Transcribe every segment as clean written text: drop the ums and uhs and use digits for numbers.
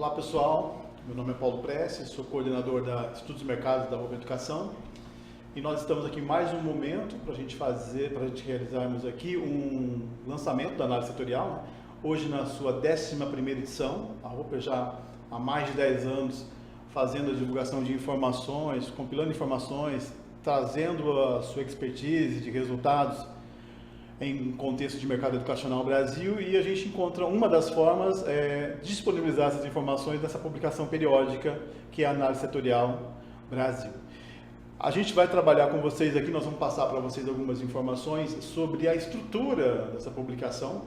Olá pessoal, meu nome é Paulo Prestes, sou coordenador da Estudos de Mercado da Roupa Educação e nós estamos aqui em mais um momento para a gente realizarmos aqui um lançamento da análise setorial, hoje na sua 11ª edição. A Roupa já há mais de 10 anos fazendo a divulgação de informações, compilando informações, trazendo a sua expertise de resultados em contexto de mercado educacional no Brasil, e a gente encontra uma das formas de disponibilizar essas informações nessa publicação periódica que é a Análise Setorial Brasil. A gente vai trabalhar com vocês aqui, nós vamos passar para vocês algumas informações sobre a estrutura dessa publicação.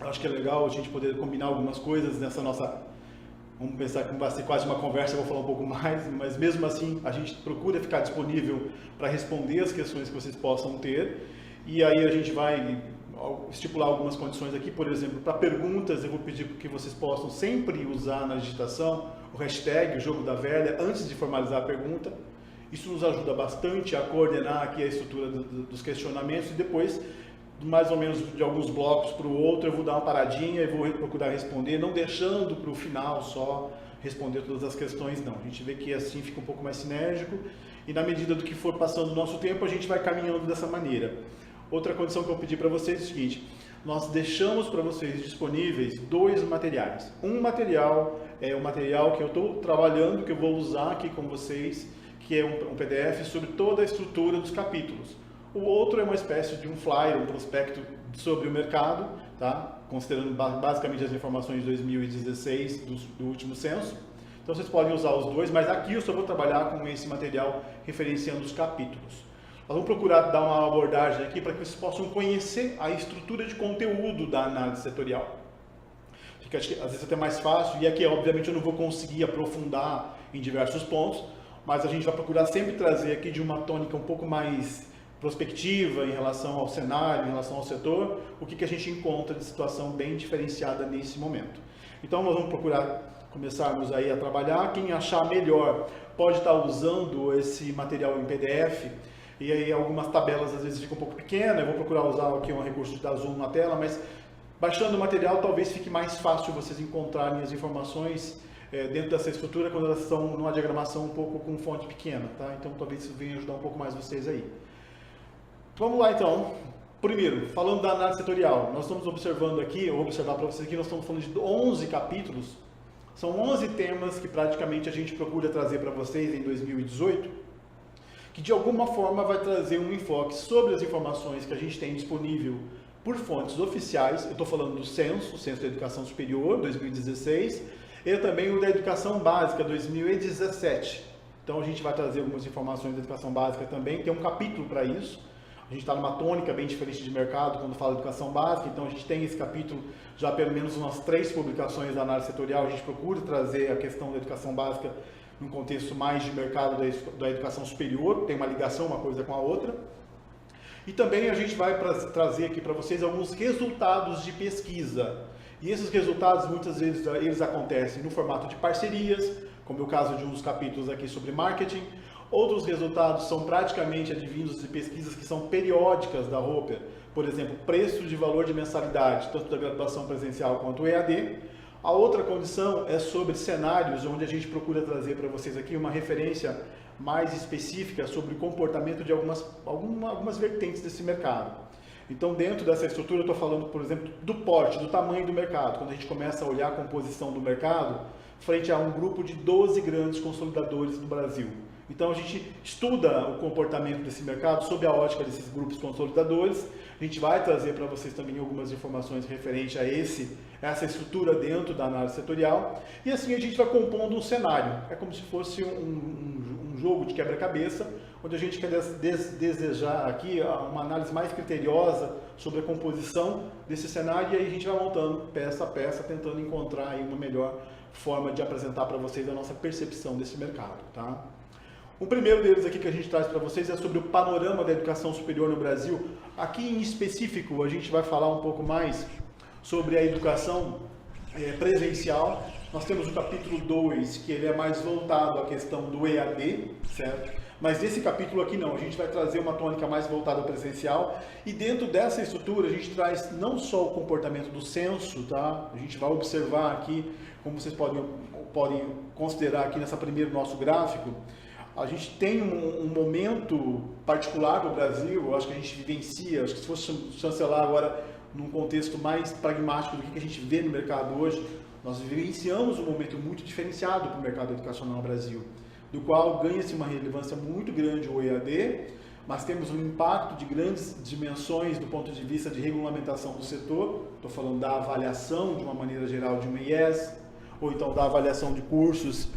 Eu acho que é legal a gente poder combinar algumas coisas nessa nossa... Vamos pensar que vai ser quase uma conversa, eu vou falar um pouco mais, mas mesmo assim a gente procura ficar disponível para responder as questões que vocês possam ter. E aí a gente vai estipular algumas condições aqui, por exemplo, para perguntas eu vou pedir que vocês possam sempre usar na digitação o hashtag, o jogo da velha, antes de formalizar a pergunta. Isso nos ajuda bastante a coordenar aqui a estrutura dos questionamentos e depois, mais ou menos de alguns blocos para o outro, eu vou dar uma paradinha e vou procurar responder, não deixando para o final só responder todas as questões, não. A gente vê que assim fica um pouco mais sinérgico e na medida do que for passando o nosso tempo, a gente vai caminhando dessa maneira. Outra condição que eu pedi para vocês é o seguinte: nós deixamos para vocês disponíveis 2 materiais. Um material é o material que eu estou trabalhando, que eu vou usar aqui com vocês, que é um PDF sobre toda a estrutura dos capítulos. O outro é uma espécie de um flyer, um prospecto sobre o mercado, tá? Considerando basicamente as informações de 2016 do último censo. Então vocês podem usar os dois, mas aqui eu só vou trabalhar com esse material referenciando os capítulos. Nós vamos procurar dar uma abordagem aqui para que vocês possam conhecer a estrutura de conteúdo da análise setorial. Fica, às vezes, até mais fácil, e aqui, obviamente, eu não vou conseguir aprofundar em diversos pontos, mas a gente vai procurar sempre trazer aqui de uma tônica um pouco mais prospectiva em relação ao cenário, em relação ao setor, o que a gente encontra de situação bem diferenciada nesse momento. Então, nós vamos procurar começarmos aí a trabalhar. Quem achar melhor pode estar usando esse material em PDF, e aí algumas tabelas às vezes ficam um pouco pequenas, eu vou procurar usar aqui um recurso de dar zoom na tela, mas baixando o material talvez fique mais fácil vocês encontrarem as informações dentro dessa estrutura quando elas estão numa diagramação um pouco com fonte pequena, tá? Então talvez isso venha ajudar um pouco mais vocês aí. Vamos lá então. Primeiro, falando da análise setorial, nós estamos observando aqui, eu vou observar para vocês aqui, nós estamos falando de 11 capítulos, são 11 temas que praticamente a gente procura trazer para vocês em 2018, que de alguma forma vai trazer um enfoque sobre as informações que a gente tem disponível por fontes oficiais. Eu estou falando do Censo da Educação Superior, 2016, e também o da Educação Básica, 2017. Então a gente vai trazer algumas informações da Educação Básica também, tem um capítulo para isso. A gente está numa tônica bem diferente de mercado quando fala de Educação Básica, então a gente tem esse capítulo, já pelo menos umas 3 publicações da análise setorial, a gente procura trazer a questão da Educação Básica num contexto mais de mercado da educação superior, tem uma ligação uma coisa com a outra. E também a gente vai trazer aqui para vocês alguns resultados de pesquisa. E esses resultados, muitas vezes, eles acontecem no formato de parcerias, como é o caso de um dos capítulos aqui sobre marketing. Outros resultados são praticamente advindos de pesquisas que são periódicas da Roper. Por exemplo, preço de valor de mensalidade, tanto da graduação presencial quanto EAD. A outra condição é sobre cenários, onde a gente procura trazer para vocês aqui uma referência mais específica sobre o comportamento de algumas vertentes desse mercado. Então, dentro dessa estrutura, eu estou falando, por exemplo, do porte, do tamanho do mercado. Quando a gente começa a olhar a composição do mercado, frente a um grupo de 12 grandes consolidadores no Brasil. Então, a gente estuda o comportamento desse mercado sob a ótica desses grupos consolidadores. A gente vai trazer para vocês também algumas informações referentes a essa estrutura dentro da análise setorial. E assim a gente vai compondo um cenário. É como se fosse um jogo de quebra-cabeça, onde a gente quer desejar aqui uma análise mais criteriosa sobre a composição desse cenário. E aí a gente vai montando peça a peça, tentando encontrar aí uma melhor forma de apresentar para vocês a nossa percepção desse mercado, tá? O primeiro deles aqui que a gente traz para vocês é sobre o panorama da educação superior no Brasil. Aqui em específico a gente vai falar um pouco mais sobre a educação presencial. Nós temos o capítulo 2, que ele é mais voltado à questão do EAD, certo? Mas nesse capítulo aqui não, a gente vai trazer uma tônica mais voltada ao presencial, e dentro dessa estrutura a gente traz não só o comportamento do censo, tá? A gente vai observar aqui como vocês podem considerar aqui nessa primeiro nosso gráfico, a gente tem um momento particular do Brasil, eu acho que a gente vivencia, acho que se fosse chancelar agora num contexto mais pragmático do que a gente vê no mercado hoje, nós vivenciamos um momento muito diferenciado para o mercado educacional no Brasil, do qual ganha-se uma relevância muito grande o EAD, mas temos um impacto de grandes dimensões do ponto de vista de regulamentação do setor, estou falando da avaliação de uma maneira geral de uma IES, ou então da avaliação de cursos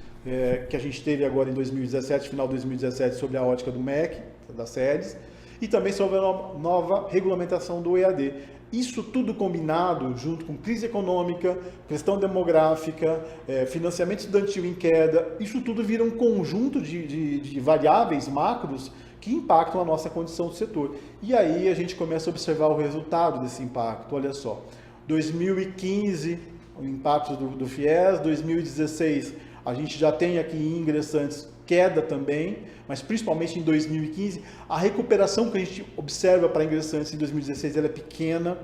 que a gente teve agora em 2017, final de 2017, sobre a ótica do MEC, das SEDES, e também sobre a nova regulamentação do EAD. Isso tudo combinado, junto com crise econômica, questão demográfica, financiamento estudantil em queda, isso tudo vira um conjunto de variáveis macros que impactam a nossa condição do setor. E aí a gente começa a observar o resultado desse impacto. Olha só, 2015, o impacto do FIES, 2016, a gente já tem aqui ingressantes queda também, mas principalmente em 2015, a recuperação que a gente observa para ingressantes em 2016 ela é pequena,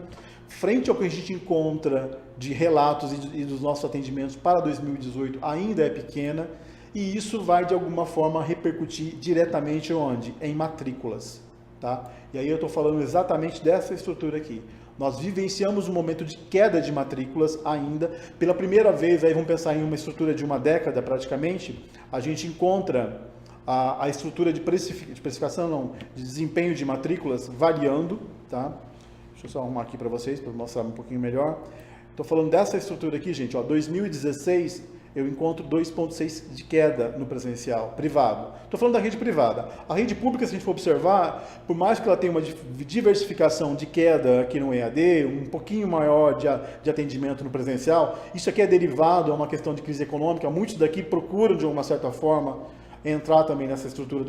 frente ao que a gente encontra de relatos e dos nossos atendimentos para 2018 ainda é pequena, e isso vai de alguma forma repercutir diretamente onde? Em matrículas, tá? E aí eu estou falando exatamente dessa estrutura aqui. Nós vivenciamos um momento de queda de matrículas ainda. Pela primeira vez, aí vamos pensar em uma estrutura de uma década praticamente, a gente encontra a estrutura de precificação, não, de desempenho de matrículas variando, tá? Deixa eu só arrumar aqui para vocês, para mostrar um pouquinho melhor. Estou falando dessa estrutura aqui, gente, ó, 2016... eu encontro 2,6 de queda no presencial, privado. Estou falando da rede privada. A rede pública, se a gente for observar, por mais que ela tenha uma diversificação de queda aqui no EAD, um pouquinho maior de atendimento no presencial, isso aqui é derivado a uma questão de crise econômica. Muitos daqui procuram, de uma certa forma, entrar também nessa estrutura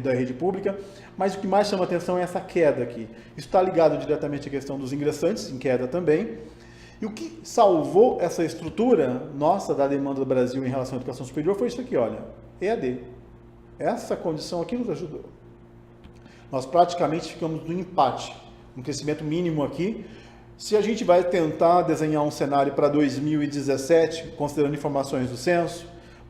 da rede pública, mas o que mais chama atenção é essa queda aqui. Isso está ligado diretamente à questão dos ingressantes, em queda também. E o que salvou essa estrutura nossa da demanda do Brasil em relação à educação superior foi isso aqui, olha, EAD. Essa condição aqui nos ajudou. Nós praticamente ficamos no empate, um crescimento mínimo aqui. Se a gente vai tentar desenhar um cenário para 2017, considerando informações do censo,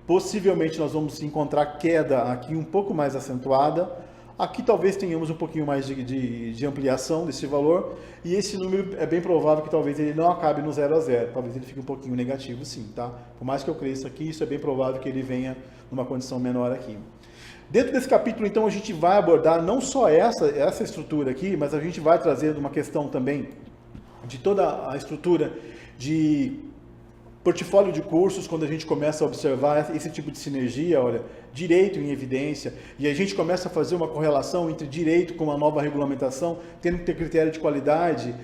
possivelmente nós vamos encontrar queda aqui um pouco mais acentuada. Aqui talvez tenhamos um pouquinho mais de ampliação desse valor, e esse número é bem provável que talvez ele não acabe no 0 a 0, talvez ele fique um pouquinho negativo sim, tá? Por mais que eu cresça aqui, isso é bem provável que ele venha numa condição menor aqui. Dentro desse capítulo, então, a gente vai abordar não só essa estrutura aqui, mas a gente vai trazer uma questão também de toda a estrutura de portfólio de cursos, quando a gente começa a observar esse tipo de sinergia, olha, direito em evidência, e a gente começa a fazer uma correlação entre direito com a nova regulamentação, tendo que ter critério de qualidade,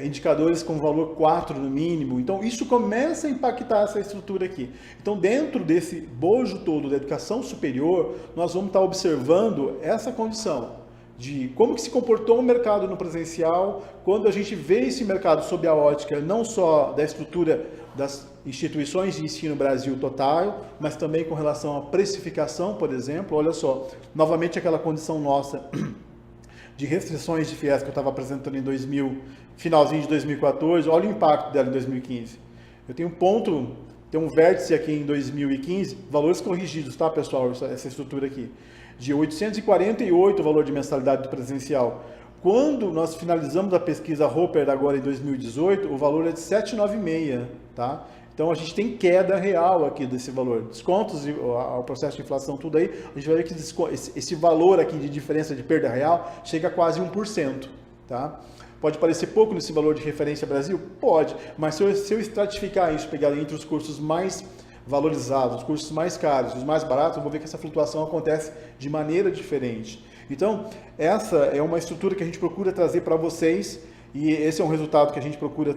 indicadores com valor 4 no mínimo. Então, isso começa a impactar essa estrutura aqui. Então, dentro desse bojo todo da educação superior, nós vamos estar observando essa condição de como que se comportou o mercado no presencial, quando a gente vê esse mercado sob a ótica não só da estrutura das instituições de ensino Brasil total, mas também com relação à precificação, por exemplo. Olha só, novamente aquela condição nossa de restrições de FIES que eu estava apresentando em finalzinho de 2014, olha o impacto dela em 2015. Eu tenho tem um vértice aqui em 2015, valores corrigidos, tá, pessoal, essa estrutura aqui, de 848 o valor de mensalidade do presencial. Quando nós finalizamos a pesquisa Roper agora em 2018, o valor é de 796, tá? Então a gente tem queda real aqui desse valor. Descontos, o processo de inflação, tudo aí, a gente vai ver que esse valor aqui de diferença de perda real chega a quase 1%, tá? Pode parecer pouco nesse valor de referência Brasil? Pode, mas se eu estratificar isso, pegar entre os cursos mais valorizados, os cursos mais caros, os mais baratos, eu vou ver que essa flutuação acontece de maneira diferente. Então, essa é uma estrutura que a gente procura trazer para vocês, e esse é um resultado que a gente procura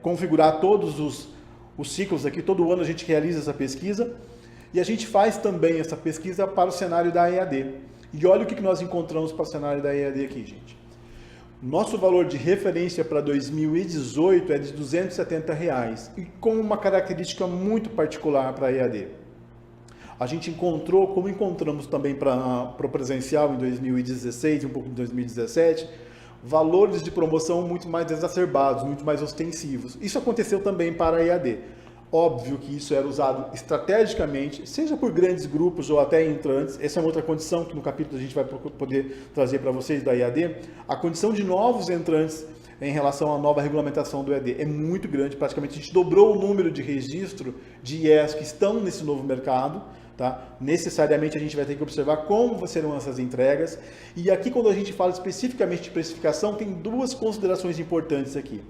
configurar todos os ciclos aqui. Todo ano a gente realiza essa pesquisa, e a gente faz também essa pesquisa para o cenário da EAD. E olha o que nós encontramos para o cenário da EAD aqui, gente. Nosso valor de referência para 2018 é de R$ 270, e com uma característica muito particular para a EAD. A gente encontrou, como encontramos também para o presencial em 2016 e um pouco em 2017, valores de promoção muito mais exacerbados, muito mais ostensivos. Isso aconteceu também para a EAD. Óbvio que isso era usado estrategicamente, seja por grandes grupos ou até entrantes. Essa é uma outra condição que no capítulo a gente vai poder trazer para vocês da EAD. A condição de novos entrantes em relação à nova regulamentação do EAD é muito grande. Praticamente a gente dobrou o número de registro de IES que estão nesse novo mercado. Tá? Necessariamente a gente vai ter que observar como serão essas entregas. E aqui, quando a gente fala especificamente de precificação, tem duas considerações importantes aqui.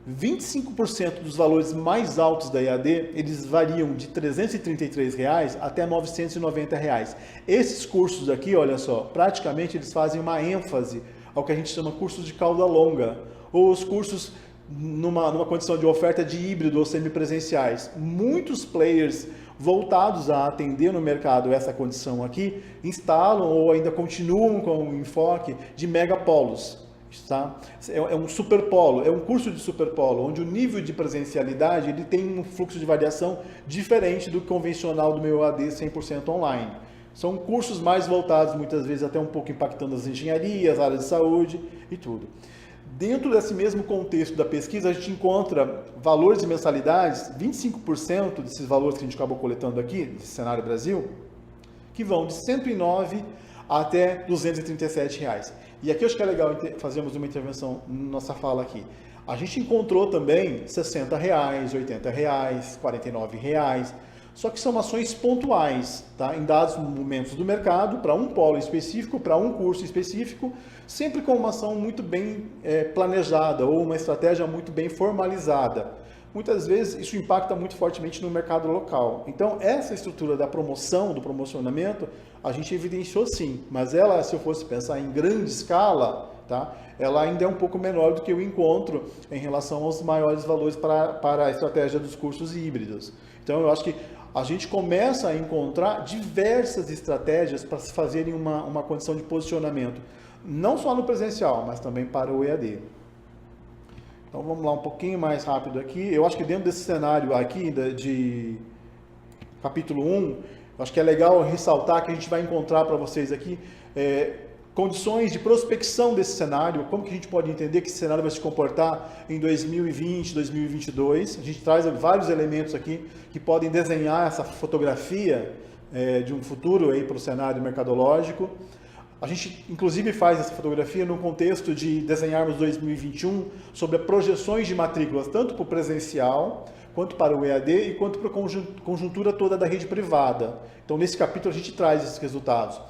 25% dos valores mais altos da EAD, eles variam de R$ 333 até R$ 990. Esses cursos aqui, olha só, praticamente eles fazem uma ênfase ao que a gente chama cursos de cauda longa, ou os cursos numa condição de oferta de híbrido ou semipresenciais. Muitos players voltados a atender no mercado essa condição aqui, instalam ou ainda continuam com o enfoque de megapolos. Tá? É um superpolo, é um curso de superpolo, onde o nível de presencialidade ele tem um fluxo de variação diferente do convencional do meu EAD 100% online. São cursos mais voltados, muitas vezes até um pouco impactando as engenharias, a área de saúde e tudo. Dentro desse mesmo contexto da pesquisa, a gente encontra valores de mensalidades, 25% desses valores que a gente acabou coletando aqui, nesse cenário Brasil, que vão de R$ 109 até R$ 237. E aqui eu acho que é legal fazermos uma intervenção na nossa fala aqui. A gente encontrou também R$ 60, R$ 80, R$ 49. Só que são ações pontuais, tá? Em dados momentos do mercado, para um polo específico, para um curso específico, sempre com uma ação muito bem planejada ou uma estratégia muito bem formalizada. Muitas vezes isso impacta muito fortemente no mercado local. Então, essa estrutura da promoção, do promocionamento, a gente evidenciou sim, mas ela, se eu fosse pensar em grande escala, tá? Ela ainda é um pouco menor do que eu encontro em relação aos maiores valores para a estratégia dos cursos híbridos. Então, eu acho que a gente começa a encontrar diversas estratégias para se fazerem uma condição de posicionamento, não só no presencial, mas também para o EAD. Então vamos lá um pouquinho mais rápido aqui. Eu acho que dentro desse cenário aqui de capítulo 1, acho que é legal ressaltar que a gente vai encontrar para vocês aqui condições de prospecção desse cenário, como que a gente pode entender que esse cenário vai se comportar em 2020, 2022. A gente traz vários elementos aqui que podem desenhar essa fotografia de um futuro para o cenário mercadológico. A gente, inclusive, faz essa fotografia no contexto de desenharmos 2021 sobre as projeções de matrículas, tanto para o presencial, quanto para o EAD e quanto para a conjuntura toda da rede privada. Então, nesse capítulo, a gente traz esses resultados.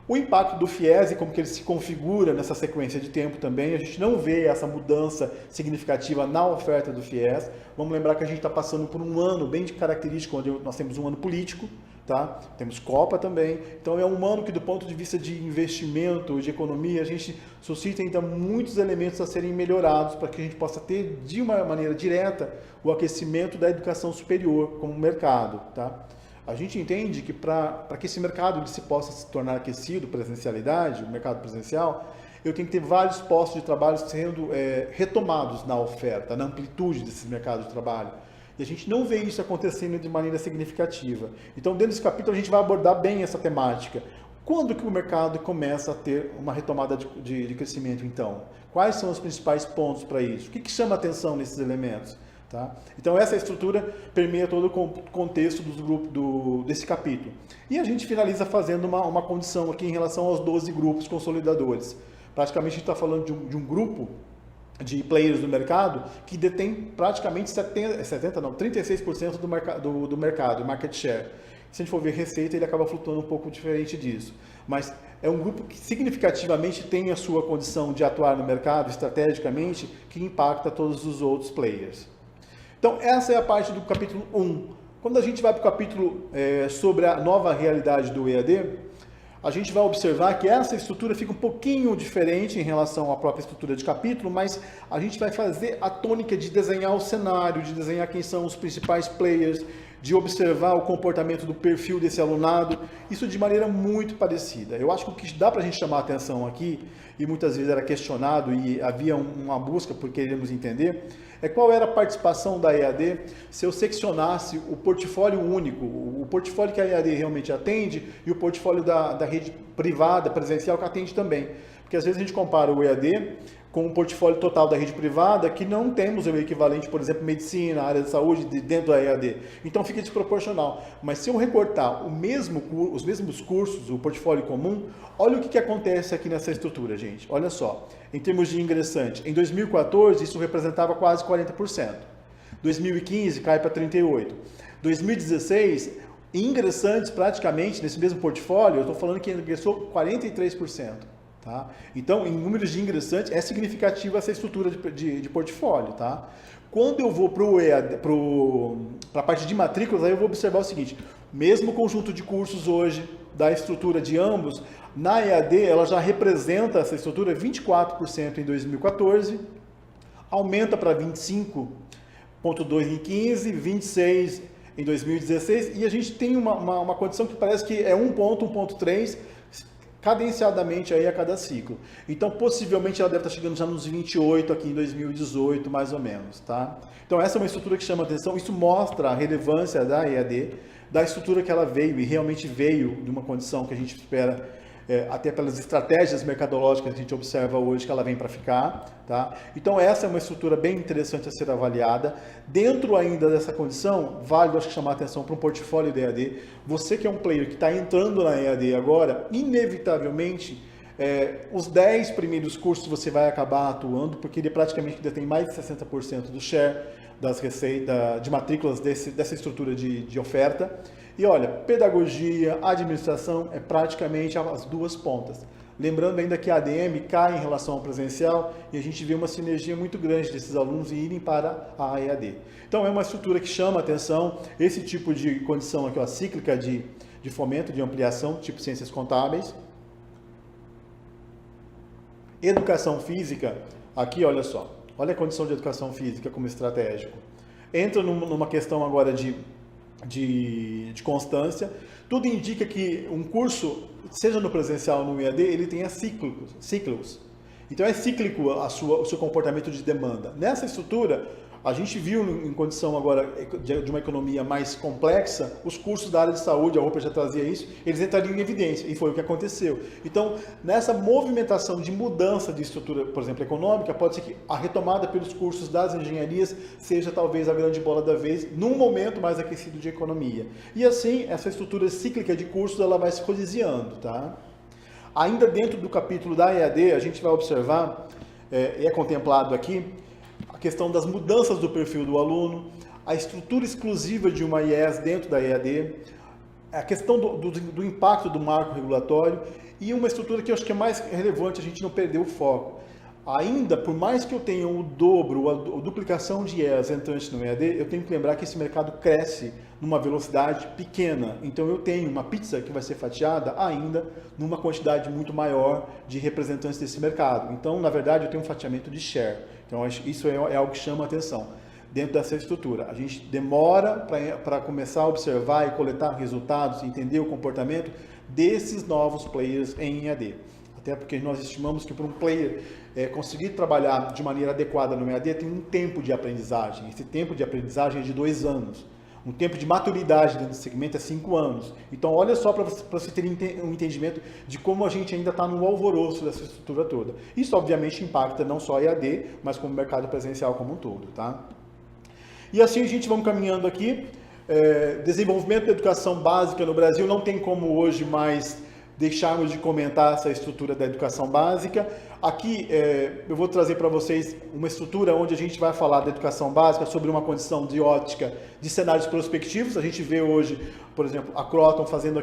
O impacto do FIES e como que ele se configura nessa sequência de tempo também, a gente não vê essa mudança significativa na oferta do FIES. Vamos lembrar que a gente está passando por um ano bem de característico, onde nós temos um ano político, tá? Temos Copa também, então é um ano que do ponto de vista de investimento, de economia, a gente suscita ainda muitos elementos a serem melhorados para que a gente possa ter de uma maneira direta o aquecimento da educação superior como mercado, tá? A gente entende que para que esse mercado ele se possa se tornar aquecido, presencialidade, o mercado presencial, eu tenho que ter vários postos de trabalho sendo retomados na oferta, na amplitude desse mercado de trabalho. E a gente não vê isso acontecendo de maneira significativa. Então, dentro desse capítulo, a gente vai abordar bem essa temática. Quando que o mercado começa a ter uma retomada de crescimento, então? Quais são os principais pontos para isso? O que chama atenção nesses elementos? Tá? Então, essa estrutura permeia todo o contexto dos grupos desse capítulo. E a gente finaliza fazendo uma condição aqui em relação aos 12 grupos consolidadores. Praticamente, a gente está falando de um grupo de players do mercado que detém praticamente 36% do mercado, market share. Se a gente for ver receita, ele acaba flutuando um pouco diferente disso. Mas é um grupo que significativamente tem a sua condição de atuar no mercado estrategicamente, que impacta todos os outros players. Então, essa é a parte do capítulo 1. Quando a gente vai para o capítulo sobre a nova realidade do EAD, a gente vai observar que essa estrutura fica um pouquinho diferente em relação à própria estrutura de capítulo, mas a gente vai fazer a tônica de desenhar o cenário, de desenhar quem são os principais players, de observar o comportamento do perfil desse alunado, isso de maneira muito parecida. Eu acho que o que dá para a gente chamar a atenção aqui, e muitas vezes era questionado e havia uma busca por querermos entender, é qual era a participação da EAD se eu seccionasse o portfólio único, o portfólio que a EAD realmente atende e o portfólio da rede privada, presencial, que atende também. Porque às vezes a gente compara o EAD com o portfólio total da rede privada, que não temos o equivalente, por exemplo, medicina, área de saúde, dentro da EAD. Então fica desproporcional. Mas se eu recortar os mesmos cursos, o portfólio comum, olha o que acontece aqui nessa estrutura, gente. Olha só, em termos de ingressante, em 2014 isso representava quase 40%. 2015 cai para 38%. 2016, ingressantes praticamente nesse mesmo portfólio, eu estou falando que ingressou 43%. Tá? Então, em números de ingressantes, é significativa essa estrutura de portfólio. Tá? Quando eu vou para a parte de matrículas, aí eu vou observar o seguinte, mesmo conjunto de cursos hoje, da estrutura de ambos, na EAD ela já representa essa estrutura 24% em 2014, aumenta para 25,2% em 15, 26% em 2016, e a gente tem uma condição que parece que é 1,3% cadenciadamente aí a cada ciclo. Então, possivelmente, ela deve estar chegando já nos 28 aqui em 2018, mais ou menos, tá? Então, essa é uma estrutura que chama atenção, isso mostra a relevância da EAD, da estrutura que ela veio, e realmente veio de uma condição que a gente espera, até pelas estratégias mercadológicas que a gente observa hoje, que ela vem para ficar, tá? Então, essa é uma estrutura bem interessante a ser avaliada. Dentro ainda dessa condição, vale, acho que, chamar a atenção para um portfólio de EAD. Você que é um player que está entrando na EAD agora, inevitavelmente, os 10 primeiros cursos você vai acabar atuando, porque ele praticamente detém mais de 60% do share das receitas, de matrículas dessa estrutura de oferta. E olha, pedagogia, administração é praticamente as duas pontas. Lembrando ainda que a ADM cai em relação ao presencial e a gente vê uma sinergia muito grande desses alunos irem para a EAD. Então é uma estrutura que chama a atenção, esse tipo de condição aqui, ó, cíclica de fomento, de ampliação, tipo ciências contábeis. Educação física, aqui olha só, olha a condição de educação física como estratégico. Entra numa questão agora de constância. Tudo indica que um curso, seja no presencial ou no EAD, ele tenha ciclos. Então é cíclico o seu comportamento de demanda. Nessa estrutura, a gente viu em condição agora de uma economia mais complexa, os cursos da área de saúde, a Oper já trazia isso, eles entrariam em evidência, e foi o que aconteceu. Então, nessa movimentação de mudança de estrutura, por exemplo, econômica, pode ser que a retomada pelos cursos das engenharias seja talvez a grande bola da vez, num momento mais aquecido de economia. E assim, essa estrutura cíclica de cursos, ela vai se coliseando, tá? Ainda dentro do capítulo da EAD, a gente vai observar, é contemplado aqui, a questão das mudanças do perfil do aluno, a estrutura exclusiva de uma IES dentro da EAD, a questão do impacto do marco regulatório e uma estrutura que eu acho que é mais relevante a gente não perder o foco. Ainda, por mais que eu tenha o dobro, a duplicação de IES entrantes no EAD, eu tenho que lembrar que esse mercado cresce numa velocidade pequena. Então eu tenho uma pizza que vai ser fatiada ainda numa quantidade muito maior de representantes desse mercado. Então, na verdade, eu tenho um fatiamento de share. Então, isso é algo que chama a atenção dentro dessa estrutura. A gente demora para começar a observar e coletar resultados e entender o comportamento desses novos players em EAD. Até porque nós estimamos que para um player conseguir trabalhar de maneira adequada no EAD tem um tempo de aprendizagem. Esse tempo de aprendizagem é de 2 anos. Um tempo de maturidade dentro do segmento é 5 anos. Então, olha só para você ter um entendimento de como a gente ainda está no alvoroço dessa estrutura toda. Isso, obviamente, impacta não só a EAD, mas como o mercado presencial como um todo. Tá? E assim a gente vamos caminhando aqui. Desenvolvimento da educação básica no Brasil, não tem como hoje mais deixarmos de comentar essa estrutura da educação básica. Aqui eu vou trazer para vocês uma estrutura onde a gente vai falar da educação básica sobre uma condição de ótica de cenários prospectivos. A gente vê hoje, por exemplo, a Croton fazendo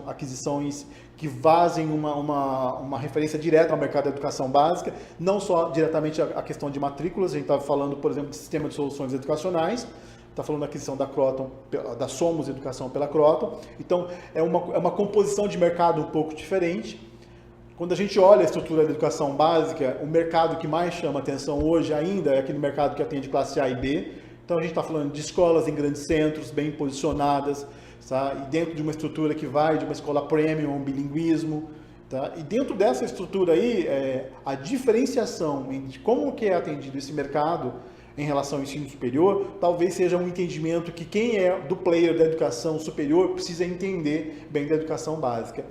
aquisições que vazem uma referência direta ao mercado da educação básica, não só diretamente a questão de matrículas, a gente está falando, por exemplo, de sistema de soluções educacionais, está falando da aquisição da Croton, da Somos Educação pela Croton. Então, é uma composição de mercado um pouco diferente. Quando a gente olha a estrutura da educação básica, o mercado que mais chama atenção hoje ainda é aquele mercado que atende classe A e B. Então, a gente está falando de escolas em grandes centros, bem posicionadas, tá? E dentro de uma estrutura que vai de uma escola premium, um bilinguismo. Tá? E dentro dessa estrutura aí, a diferenciação entre como que é atendido esse mercado em relação ao ensino superior, talvez seja um entendimento que quem é do player da educação superior precisa entender bem da educação básica.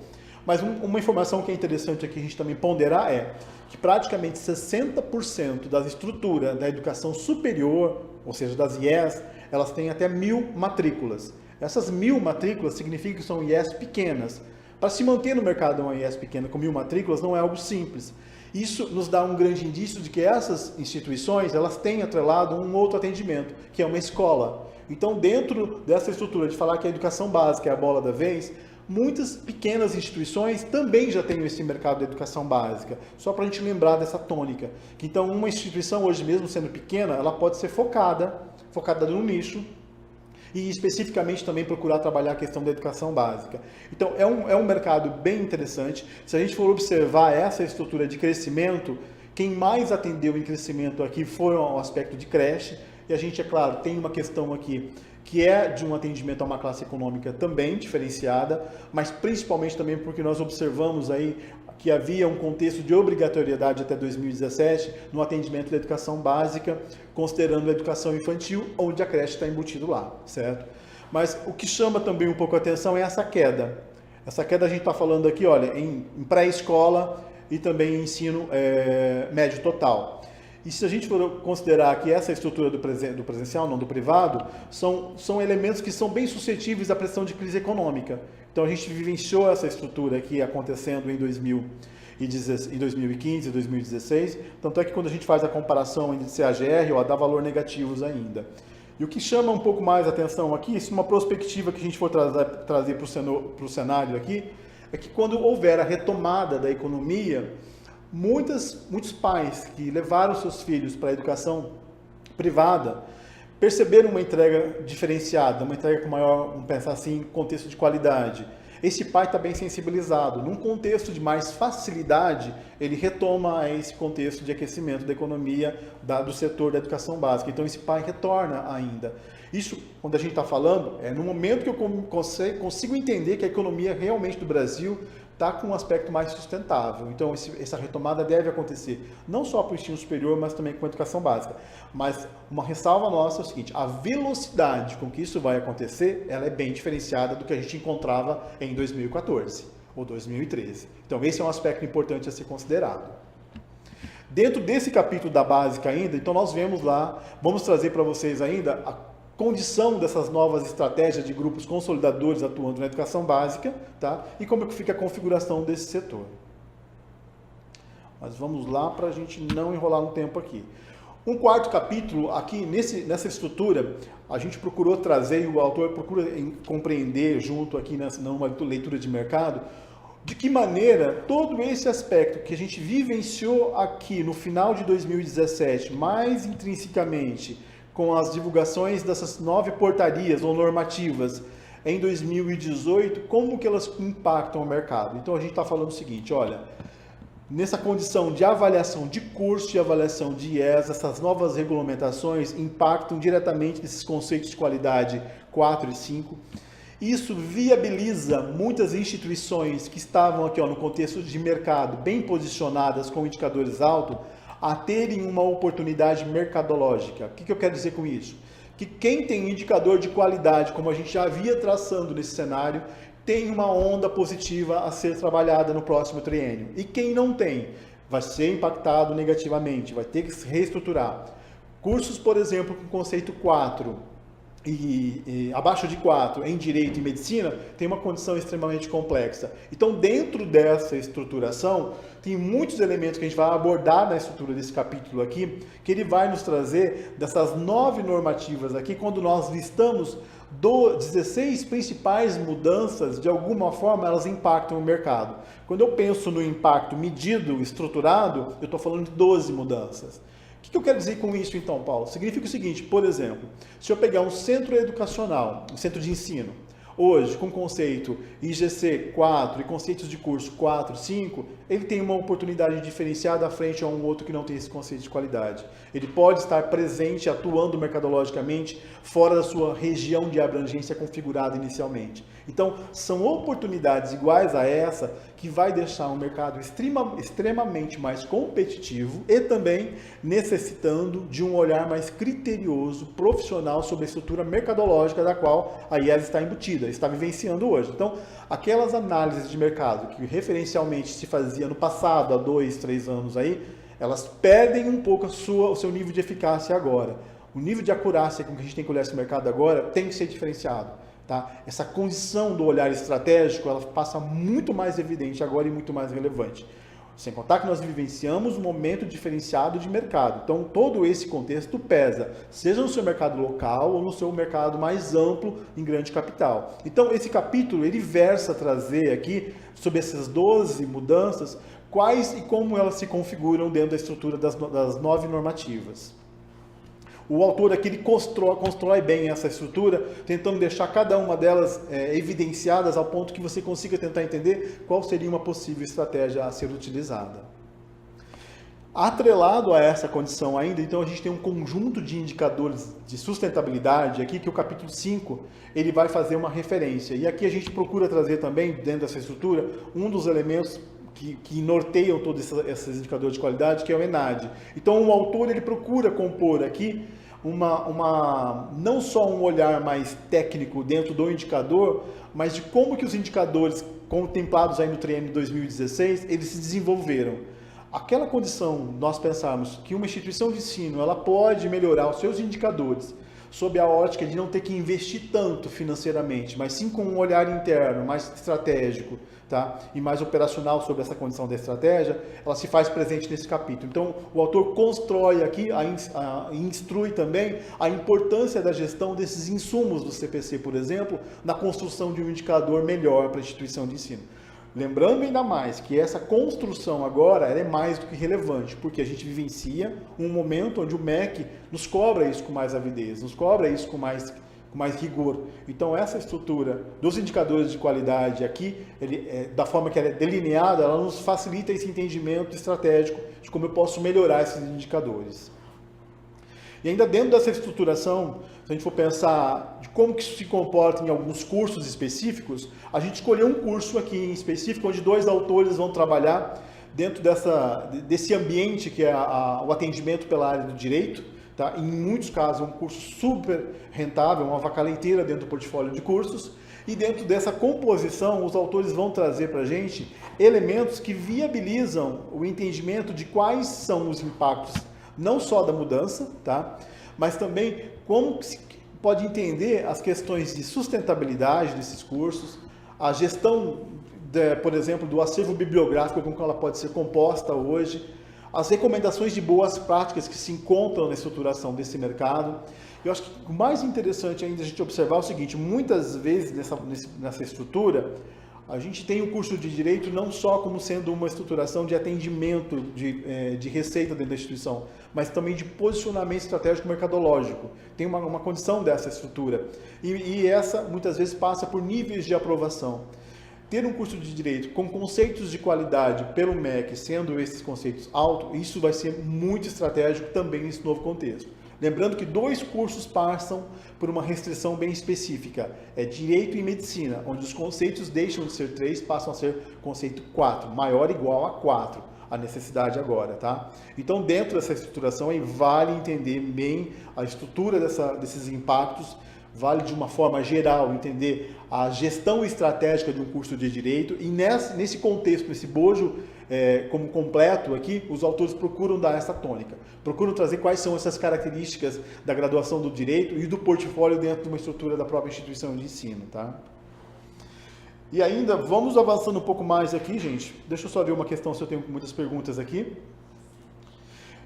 Mas uma informação que é interessante aqui a gente também ponderar é que praticamente 60% das estruturas da educação superior, ou seja, das IES, elas têm até 1.000 matrículas. Essas 1.000 matrículas significa que são IES pequenas. Para se manter no mercado uma IES pequena com 1.000 matrículas não é algo simples. Isso nos dá um grande indício de que essas instituições elas têm atrelado um outro atendimento, que é uma escola. Então, dentro dessa estrutura de falar que a educação básica é a bola da vez, muitas pequenas instituições também já têm esse mercado de educação básica, só para a gente lembrar dessa tônica. Que, então, uma instituição hoje mesmo sendo pequena, ela pode ser focada no nicho, e especificamente também procurar trabalhar a questão da educação básica. Então, é um mercado bem interessante. Se a gente for observar essa estrutura de crescimento, quem mais atendeu em crescimento aqui foi o aspecto de creche, e a gente, é claro, tem uma questão aqui que é de um atendimento a uma classe econômica também diferenciada, mas principalmente também porque nós observamos aí que havia um contexto de obrigatoriedade até 2017 no atendimento da educação básica, considerando a educação infantil, onde a creche está embutido lá, certo? Mas o que chama também um pouco a atenção é essa queda. Essa queda a gente está falando aqui, olha, em pré-escola e também em ensino médio total. E se a gente for considerar que essa estrutura do presencial, não do privado, são elementos que são bem suscetíveis à pressão de crise econômica. Então a gente vivenciou essa estrutura aqui acontecendo em 2015, 2016, tanto é que quando a gente faz a comparação entre CAGR, dá valor negativos ainda. E o que chama um pouco mais a atenção aqui, isso é uma perspectiva que a gente for trazer para o cenário aqui, é que quando houver a retomada da economia, muitos pais que levaram seus filhos para a educação privada perceberam uma entrega diferenciada, uma entrega com maior, vamos pensar assim, contexto de qualidade. Esse pai está bem sensibilizado. Num contexto de mais facilidade, ele retoma esse contexto de aquecimento da economia do setor da educação básica. Então, esse pai retorna ainda. Isso, quando a gente está falando, é no momento que eu consigo entender que a economia realmente do Brasil está com um aspecto mais sustentável. Então, essa retomada deve acontecer, não só para o ensino superior, mas também com a educação básica. Mas uma ressalva nossa é o seguinte, a velocidade com que isso vai acontecer, ela é bem diferenciada do que a gente encontrava em 2014 ou 2013. Então, esse é um aspecto importante a ser considerado. Dentro desse capítulo da básica ainda, então nós vemos lá, vamos trazer para vocês ainda a condição dessas novas estratégias de grupos consolidadores atuando na educação básica, tá? E como é que fica a configuração desse setor. Mas vamos lá para a gente não enrolar no tempo aqui. Um quarto capítulo, aqui nessa estrutura, a gente procurou trazer, e o autor procura compreender junto aqui numa leitura de mercado, de que maneira todo esse aspecto que a gente vivenciou aqui no final de 2017, mais intrinsecamente, com as divulgações dessas 9 portarias ou normativas em 2018, como que elas impactam o mercado. Então a gente está falando o seguinte, olha, nessa condição de avaliação de curso e avaliação de IES, essas novas regulamentações impactam diretamente nesses conceitos de qualidade 4 e 5. Isso viabiliza muitas instituições que estavam aqui no contexto de mercado bem posicionadas com indicadores altos, a terem uma oportunidade mercadológica. O que eu quero dizer com isso? Que quem tem indicador de qualidade, como a gente já havia traçando nesse cenário, tem uma onda positiva a ser trabalhada no próximo triênio. E quem não tem, vai ser impactado negativamente, vai ter que se reestruturar. Cursos, por exemplo, com conceito 4 e abaixo de 4 em Direito e Medicina, tem uma condição extremamente complexa. Então, dentro dessa estruturação, tem muitos elementos que a gente vai abordar na estrutura desse capítulo aqui, que ele vai nos trazer dessas 9 normativas aqui, quando nós listamos 16 principais mudanças, de alguma forma elas impactam o mercado. Quando eu penso no impacto medido, estruturado, eu estou falando de 12 mudanças. O que eu quero dizer com isso então, Paulo? Significa o seguinte, por exemplo, se eu pegar um centro educacional, um centro de ensino, hoje com conceito IGC 4 e conceitos de curso 4, 5, ele tem uma oportunidade diferenciada à frente a um outro que não tem esse conceito de qualidade. Ele pode estar presente, atuando mercadologicamente, fora da sua região de abrangência configurada inicialmente. Então, são oportunidades iguais a essa que vai deixar um mercado extremamente mais competitivo e também necessitando de um olhar mais criterioso, profissional sobre a estrutura mercadológica da qual a IES está embutida. vivida, está vivenciando hoje. Então, aquelas análises de mercado que referencialmente se fazia no passado, há 2, 3 anos aí, elas perdem um pouco o seu nível de eficácia agora. O nível de acurácia com que a gente tem que olhar esse mercado agora tem que ser diferenciado. Tá? Essa condição do olhar estratégico, ela passa muito mais evidente agora e muito mais relevante. Sem contar que nós vivenciamos um momento diferenciado de mercado. Então, todo esse contexto pesa, seja no seu mercado local ou no seu mercado mais amplo em grande capital. Então, esse capítulo, ele versa trazer aqui, sobre essas 12 mudanças, quais e como elas se configuram dentro da estrutura das 9 normativas. O autor aqui ele constrói bem essa estrutura, tentando deixar cada uma delas evidenciadas ao ponto que você consiga tentar entender qual seria uma possível estratégia a ser utilizada. Atrelado a essa condição ainda, então a gente tem um conjunto de indicadores de sustentabilidade aqui, que o capítulo 5 ele vai fazer uma referência. E aqui a gente procura trazer também, dentro dessa estrutura, um dos elementos que norteiam todos esses indicadores de qualidade, que é o ENADE. Então o autor ele procura compor aqui não só um olhar mais técnico dentro do indicador, mas de como que os indicadores contemplados aí no triênio 2016, eles se desenvolveram. Aquela condição, nós pensarmos que uma instituição de ensino ela pode melhorar os seus indicadores sob a ótica de não ter que investir tanto financeiramente, mas sim com um olhar interno, mais estratégico, tá? E mais operacional sobre essa condição da estratégia, ela se faz presente nesse capítulo. Então, o autor constrói aqui, instrui também a importância da gestão desses insumos do CPC, por exemplo, na construção de um indicador melhor para a instituição de ensino. Lembrando ainda mais que essa construção agora ela é mais do que relevante, porque a gente vivencia um momento onde o MEC nos cobra isso com mais avidez, nos cobra isso com mais rigor. Então essa estrutura dos indicadores de qualidade aqui, da forma que ela é delineada, ela nos facilita esse entendimento estratégico de como eu posso melhorar esses indicadores. E ainda dentro dessa estruturação, se a gente for pensar de como que isso se comporta em alguns cursos específicos, a gente escolheu um curso aqui em específico, onde 2 autores vão trabalhar dentro desse ambiente que é o atendimento pela área do direito. Tá? Em muitos casos, é um curso super rentável, uma vaca leiteira dentro do portfólio de cursos. E dentro dessa composição, os autores vão trazer para a gente elementos que viabilizam o entendimento de quais são os impactos não só da mudança, tá? Mas também como se pode entender as questões de sustentabilidade desses cursos, a gestão, por exemplo, do acervo bibliográfico, como ela pode ser composta hoje, as recomendações de boas práticas que se encontram na estruturação desse mercado. Eu acho que o mais interessante ainda a gente observar é o seguinte, muitas vezes nessa estrutura, a gente tem o curso de Direito não só como sendo uma estruturação de atendimento de receita dentro da instituição, mas também de posicionamento estratégico mercadológico. Tem uma condição dessa estrutura. E essa, muitas vezes, passa por níveis de aprovação. Ter um curso de Direito com conceitos de qualidade pelo MEC, sendo esses conceitos altos, isso vai ser muito estratégico também nesse novo contexto. Lembrando que 2 cursos passam por uma restrição bem específica, é Direito e Medicina, onde os conceitos deixam de ser 3, passam a ser conceito 4, maior ou igual a 4, a necessidade agora, tá? Então, dentro dessa estruturação, aí vale entender bem a estrutura desses impactos, vale de uma forma geral entender a gestão estratégica de um curso de Direito e nesse contexto, nesse bojo como completo aqui, os autores procuram dar essa tônica, procuram trazer quais são essas características da graduação do Direito e do portfólio dentro de uma estrutura da própria instituição de ensino, tá? E ainda, vamos avançando um pouco mais aqui, gente. Deixa eu só ver uma questão, se eu tenho muitas perguntas aqui.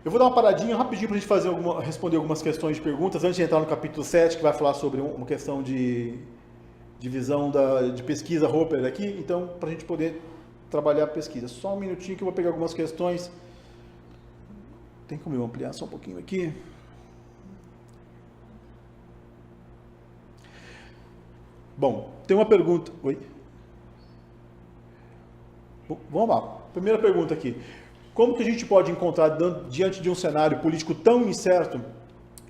Eu vou dar uma paradinha rapidinho para a gente responder algumas questões de perguntas, antes de entrar no capítulo 7, que vai falar sobre uma questão de divisão de pesquisa Roper aqui, então, para a gente poder trabalhar a pesquisa. Só um minutinho que eu vou pegar algumas questões. Tem como eu ampliar só um pouquinho aqui? Bom, tem uma pergunta. Oi? Vamos lá. Primeira pergunta aqui. Como que a gente pode encontrar, diante de um cenário político tão incerto,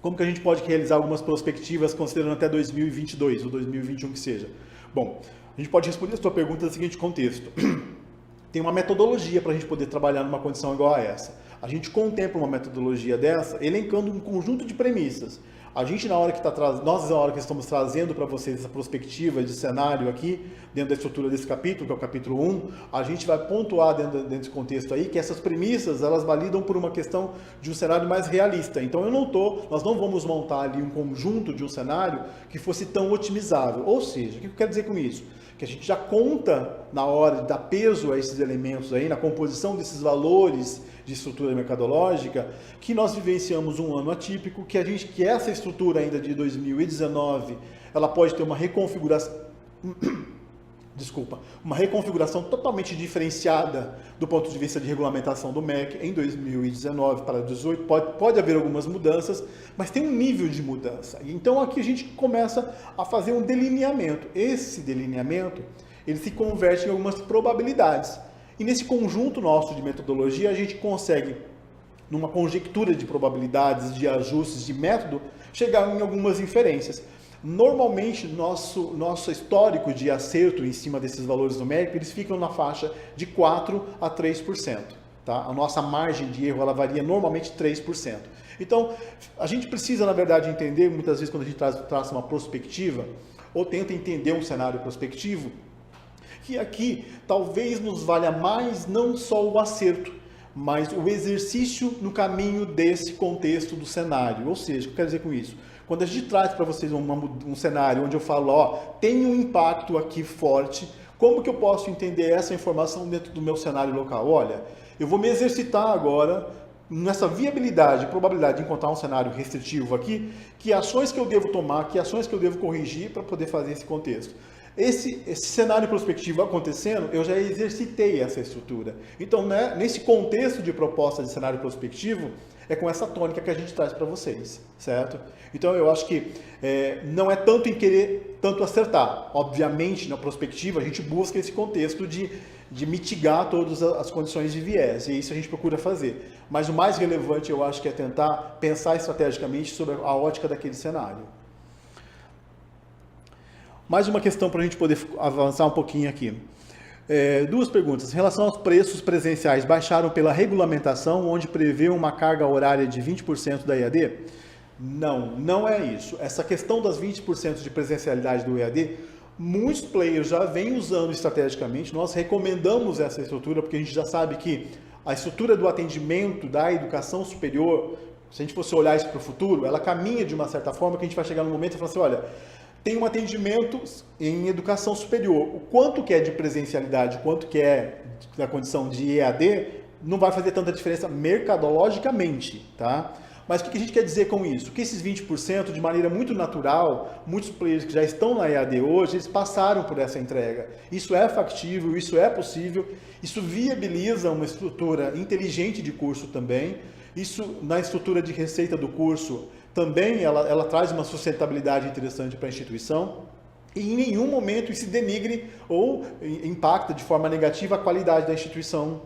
como que a gente pode realizar algumas prospectivas considerando até 2022 ou 2021 que seja? Bom, a gente pode responder a sua pergunta no seguinte contexto. Tem uma metodologia para a gente poder trabalhar numa condição igual a essa. A gente contempla uma metodologia dessa, elencando um conjunto de premissas. A gente, na hora que nós, na hora que estamos trazendo para vocês essa perspectiva de cenário aqui, dentro da estrutura desse capítulo, que é o capítulo 1, a gente vai pontuar dentro desse contexto aí que essas premissas, elas validam por uma questão de um cenário mais realista. Então, nós não vamos montar ali um conjunto de um cenário que fosse tão otimizável. Ou seja, o que eu quero dizer com isso? Que a gente já conta na hora de dar peso a esses elementos aí, na composição desses valores de estrutura mercadológica, que nós vivenciamos um ano atípico, que essa estrutura ainda de 2019, ela pode ter uma reconfiguração, uma reconfiguração totalmente diferenciada do ponto de vista de regulamentação do MEC em 2019 para 2018, pode haver algumas mudanças, mas tem um nível de mudança. Então aqui a gente começa a fazer um delineamento. Esse delineamento, ele se converte em algumas probabilidades. E nesse conjunto nosso de metodologia, a gente consegue, numa conjectura de probabilidades, de ajustes, de método, chegar em algumas inferências. Normalmente, nosso histórico de acerto em cima desses valores numéricos, eles ficam na faixa de 4% a 3%. Tá? A nossa margem de erro, ela varia normalmente 3%. Então, a gente precisa, na verdade, entender, muitas vezes, quando a gente traça uma prospectiva, ou tenta entender um cenário prospectivo, que aqui talvez nos valha mais não só o acerto, mas o exercício no caminho desse contexto do cenário. Ou seja, o que eu quero dizer com isso? Quando a gente traz para vocês um cenário onde eu falo, tem um impacto aqui forte, como que eu posso entender essa informação dentro do meu cenário local? Olha, eu vou me exercitar agora nessa viabilidade, probabilidade de encontrar um cenário restritivo aqui, que ações que eu devo tomar, que ações que eu devo corrigir para poder fazer esse contexto. Esse cenário prospectivo acontecendo, eu já exercitei essa estrutura. Então, né, nesse contexto de proposta de cenário prospectivo, é com essa tônica que a gente traz para vocês, certo? Então, eu acho que não é tanto em querer tanto acertar. Obviamente, na prospectiva, a gente busca esse contexto de mitigar todas as condições de viés, e isso a gente procura fazer. Mas o mais relevante, eu acho que é tentar pensar estrategicamente sobre a ótica daquele cenário. Mais uma questão para a gente poder avançar um pouquinho aqui. Duas perguntas. Em relação aos preços presenciais, baixaram pela regulamentação, onde prevê uma carga horária de 20% da EAD? Não, não é isso. Essa questão das 20% de presencialidade do EAD, muitos players já vêm usando estrategicamente. Nós recomendamos essa estrutura, porque a gente já sabe que a estrutura do atendimento da educação superior, se a gente fosse olhar isso para o futuro, ela caminha de uma certa forma que a gente vai chegar no momento e falar assim, olha, tem um atendimento em educação superior. O quanto que é de presencialidade, o quanto que é da condição de EAD, não vai fazer tanta diferença mercadologicamente, tá? Mas o que a gente quer dizer com isso? Que esses 20%, de maneira muito natural, muitos players que já estão na EAD hoje, eles passaram por essa entrega. Isso é factível, isso é possível, isso viabiliza uma estrutura inteligente de curso também. Isso, na estrutura de receita do curso, também ela traz uma sustentabilidade interessante para a instituição e em nenhum momento isso denigre ou impacta de forma negativa a qualidade da instituição,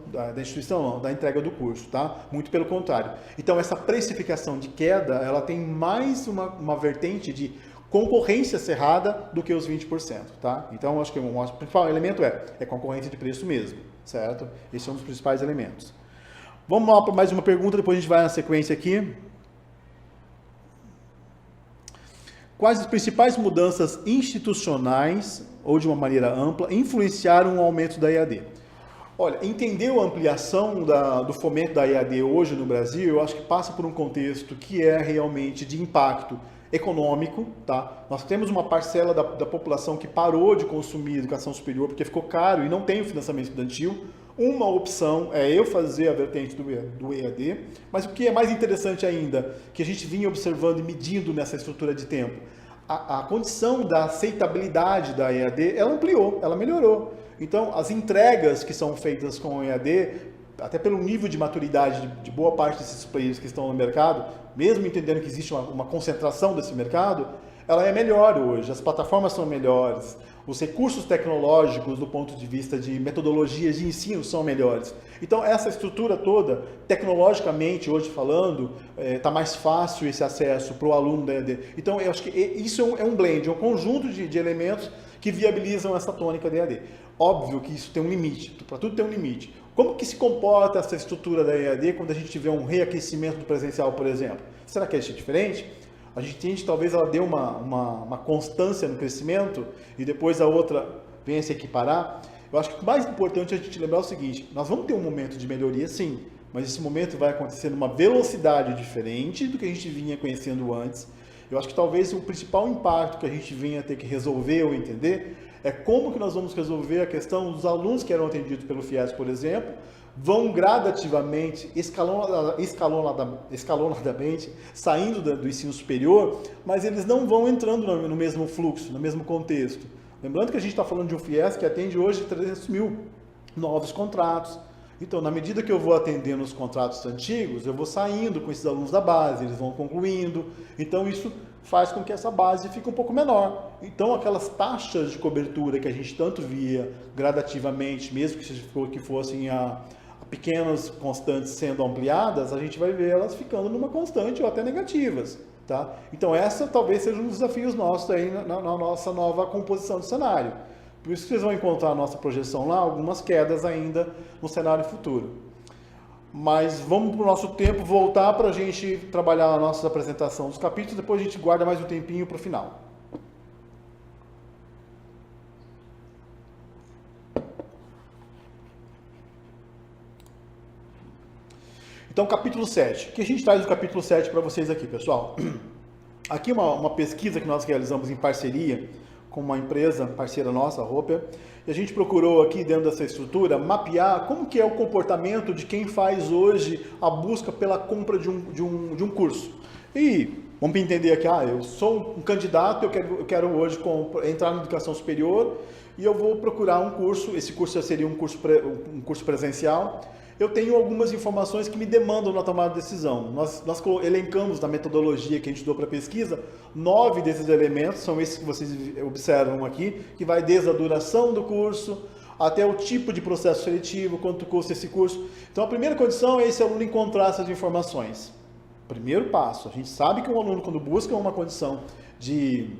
da entrega do curso, tá? Muito pelo contrário. Então essa precificação de queda, ela tem mais uma vertente de concorrência cerrada do que os 20%, tá? Então acho que o principal elemento é concorrência de preço mesmo, certo? Esse é um dos principais elementos. Vamos lá para mais uma pergunta, depois a gente vai na sequência aqui. Quais as principais mudanças institucionais, ou de uma maneira ampla, influenciaram o aumento da EAD? Olha, entender a ampliação do fomento da EAD hoje no Brasil, eu acho que passa por um contexto que é realmente de impacto econômico, tá? Nós temos uma parcela da população que parou de consumir educação superior porque ficou caro e não tem o financiamento estudantil. Uma opção é eu fazer a vertente do EAD, mas o que é mais interessante ainda, que a gente vinha observando e medindo nessa estrutura de tempo, a condição da aceitabilidade da EAD, ela ampliou, ela melhorou. Então, as entregas que são feitas com o EAD, até pelo nível de maturidade de boa parte desses players que estão no mercado, mesmo entendendo que existe uma concentração desse mercado, ela é melhor hoje, as plataformas são melhores, os recursos tecnológicos do ponto de vista de metodologias de ensino são melhores. Então essa estrutura toda, tecnologicamente hoje falando, está mais fácil esse acesso para o aluno da EAD. Então eu acho que isso é um blend, é um conjunto de elementos que viabilizam essa tônica da EAD. Óbvio que isso tem um limite, para tudo tem um limite. Como que se comporta essa estrutura da EAD quando a gente tiver um reaquecimento do presencial, por exemplo? Será que é diferente? a gente entende que talvez ela dê uma constância no crescimento e depois a outra venha se equiparar. Eu acho que o mais importante é a gente lembrar o seguinte, nós vamos ter um momento de melhoria sim, mas esse momento vai acontecer numa velocidade diferente do que a gente vinha conhecendo antes. Eu acho que talvez o principal impacto que a gente venha ter que resolver ou entender é como que nós vamos resolver a questão dos alunos que eram atendidos pelo FIES, por exemplo, vão gradativamente, escalonadamente, saindo do ensino superior, mas eles não vão entrando no mesmo fluxo, no mesmo contexto. Lembrando que a gente está falando de um FIES que atende hoje 300 mil novos contratos. Então, na medida que eu vou atendendo os contratos antigos, eu vou saindo com esses alunos da base, eles vão concluindo. Então, isso faz com que essa base fique um pouco menor. Então, aquelas taxas de cobertura que a gente tanto via gradativamente, mesmo que fossem a pequenas constantes sendo ampliadas, a gente vai ver elas ficando numa constante ou até negativas. Tá? Então, essa talvez seja um dos desafios nossos aí na nossa nova composição do cenário. Por isso que vocês vão encontrar a nossa projeção lá, algumas quedas ainda no cenário futuro. Mas vamos para o nosso tempo voltar para a gente trabalhar a nossa apresentação dos capítulos, depois a gente guarda mais um tempinho para o final. Então, capítulo 7. O que a gente traz do capítulo 7 para vocês aqui, pessoal? Aqui uma pesquisa que nós realizamos em parceria com uma empresa parceira nossa, a Roper, e a gente procurou aqui dentro dessa estrutura mapear como que é o comportamento de quem faz hoje a busca pela compra de um curso. E vamos entender aqui, eu sou um candidato, eu quero hoje entrar na educação superior e eu vou procurar um curso, esse curso já seria um curso presencial. Eu tenho algumas informações que me demandam na tomada de decisão. Nós elencamos na metodologia que a gente deu para a pesquisa, 9 desses elementos, são esses que vocês observam aqui, que vai desde a duração do curso, até o tipo de processo seletivo, quanto custa esse curso. Então a primeira condição é esse aluno encontrar essas informações. Primeiro passo, a gente sabe que um aluno quando busca uma condição de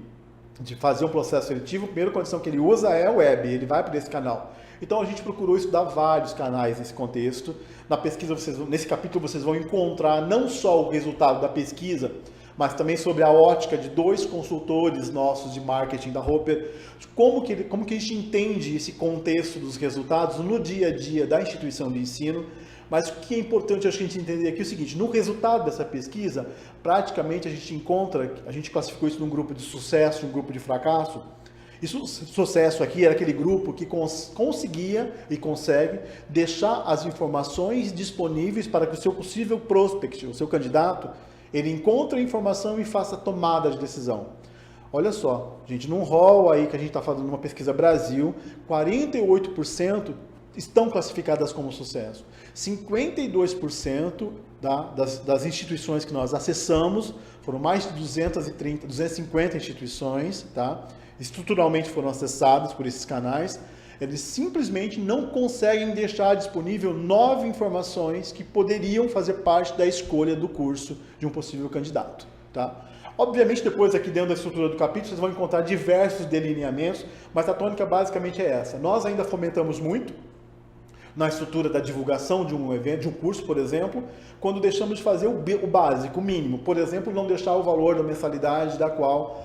fazer um processo seletivo, a primeira condição que ele usa é a web, ele vai para esse canal. Então a gente procurou estudar vários canais nesse contexto. Na pesquisa, nesse capítulo, vocês vão encontrar não só o resultado da pesquisa, mas também sobre a ótica de 2 consultores nossos de marketing da Roper, como que a gente entende esse contexto dos resultados no dia a dia da instituição de ensino. Mas o que é importante a gente entender aqui é o seguinte, no resultado dessa pesquisa, praticamente a gente classificou isso num grupo de sucesso e um grupo de fracasso. Isso, sucesso aqui era aquele grupo que conseguia e consegue deixar as informações disponíveis para que o seu possível prospect, o seu candidato, ele encontre a informação e faça a tomada de decisão. Olha só, gente, num rol aí que a gente está fazendo uma pesquisa Brasil, 48% estão classificadas como sucesso. 52% das instituições que nós acessamos, foram mais de 250 instituições, tá? Estruturalmente foram acessadas por esses canais, eles simplesmente não conseguem deixar disponível 9 informações que poderiam fazer parte da escolha do curso de um possível candidato. Tá? Obviamente, depois aqui dentro da estrutura do capítulo, vocês vão encontrar diversos delineamentos, mas a tônica basicamente é essa. Nós ainda fomentamos muito na estrutura da divulgação de um evento, de um curso, por exemplo, quando deixamos de fazer o básico, o mínimo. Por exemplo, não deixar o valor da mensalidade da qual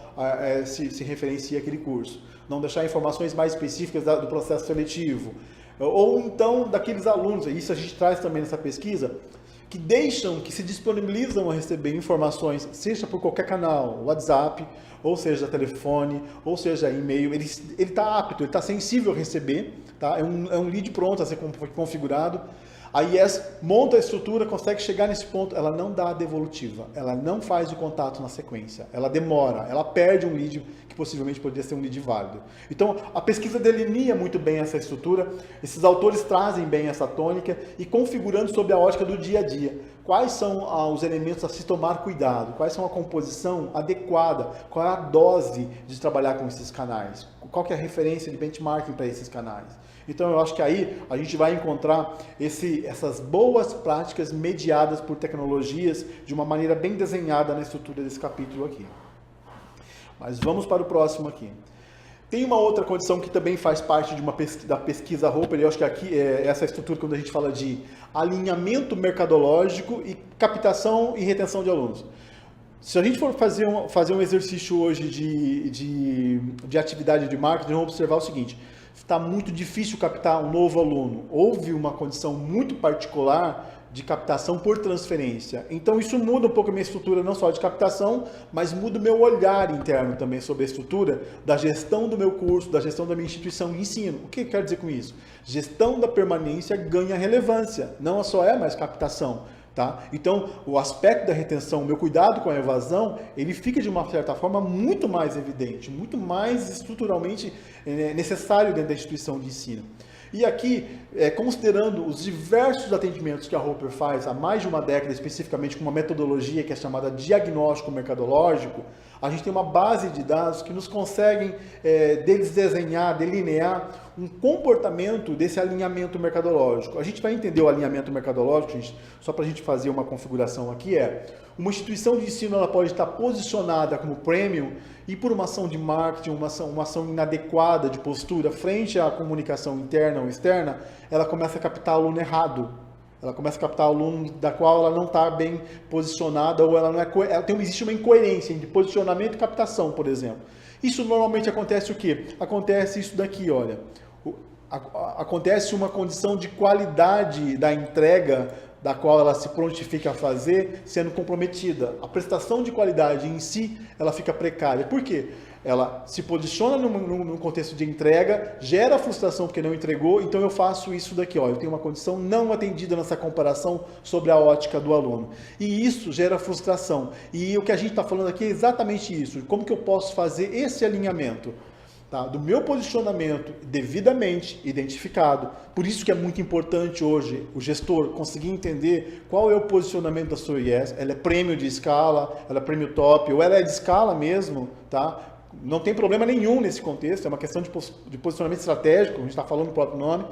se referencia aquele curso. Não deixar informações mais específicas do processo seletivo. Ou então, daqueles alunos, isso a gente traz também nessa pesquisa, que se disponibilizam a receber informações, seja por qualquer canal, WhatsApp, ou seja telefone, ou seja e-mail, ele está apto, ele está sensível a receber, tá? É um lead pronto a ser configurado. A IES monta a estrutura, consegue chegar nesse ponto, ela não dá a devolutiva, ela não faz o contato na sequência, ela demora, ela perde um lead que possivelmente poderia ser um lead válido. Então, a pesquisa delinea muito bem essa estrutura, esses autores trazem bem essa tônica e configurando sob a ótica do dia a dia. Quais são os elementos a se tomar cuidado? Quais são a composição adequada? Qual é a dose de trabalhar com esses canais? Qual que é a referência de benchmarking para esses canais? Então, eu acho que aí a gente vai encontrar essas boas práticas mediadas por tecnologias de uma maneira bem desenhada na estrutura desse capítulo aqui. Mas vamos para o próximo aqui. Tem uma outra condição que também faz parte da pesquisa Roper, e eu acho que aqui é essa estrutura quando a gente fala de alinhamento mercadológico e captação e retenção de alunos. Se a gente for fazer um exercício hoje de atividade de marketing, vamos observar o seguinte: está muito difícil captar um novo aluno. Houve uma condição muito particular de captação por transferência. Então isso muda um pouco a minha estrutura, não só de captação, mas muda o meu olhar interno também sobre a estrutura da gestão do meu curso, da gestão da minha instituição de ensino. O que eu quero dizer com isso? Gestão da permanência ganha relevância, não só é mais captação. Tá? Então, o aspecto da retenção, o meu cuidado com a evasão, ele fica de uma certa forma muito mais evidente, muito mais estruturalmente necessário dentro da instituição de ensino. E aqui, considerando os diversos atendimentos que a Roper faz há mais de uma década, especificamente com uma metodologia que é chamada diagnóstico mercadológico, a gente tem uma base de dados que nos conseguem desenhar, delinear um comportamento desse alinhamento mercadológico. A gente vai entender o alinhamento mercadológico, gente, só para a gente fazer uma configuração aqui, uma instituição de ensino ela pode estar posicionada como premium e por uma ação de marketing, uma ação inadequada de postura frente à comunicação interna ou externa, ela começa a captar aluno errado. Ela começa a captar aluno da qual ela não está bem posicionada ou ela não é existe uma incoerência entre posicionamento e captação, por exemplo. Isso normalmente acontece o quê? Acontece isso daqui, olha. Acontece uma condição de qualidade da entrega da qual ela se prontifica a fazer sendo comprometida. A prestação de qualidade em si, ela fica precária. Por quê? Ela se posiciona num contexto de entrega, gera frustração porque não entregou, então eu faço isso daqui, ó, eu tenho uma condição não atendida nessa comparação sobre a ótica do aluno. E isso gera frustração. E o que a gente está falando aqui é exatamente isso. Como que eu posso fazer esse alinhamento? Tá? Do meu posicionamento devidamente identificado. Por isso que é muito importante hoje o gestor conseguir entender qual é o posicionamento da sua IES. Ela é prêmio de escala, ela é prêmio top, ou ela é de escala mesmo, tá? Não tem problema nenhum nesse contexto, é uma questão de posicionamento estratégico, a gente está falando o próprio nome,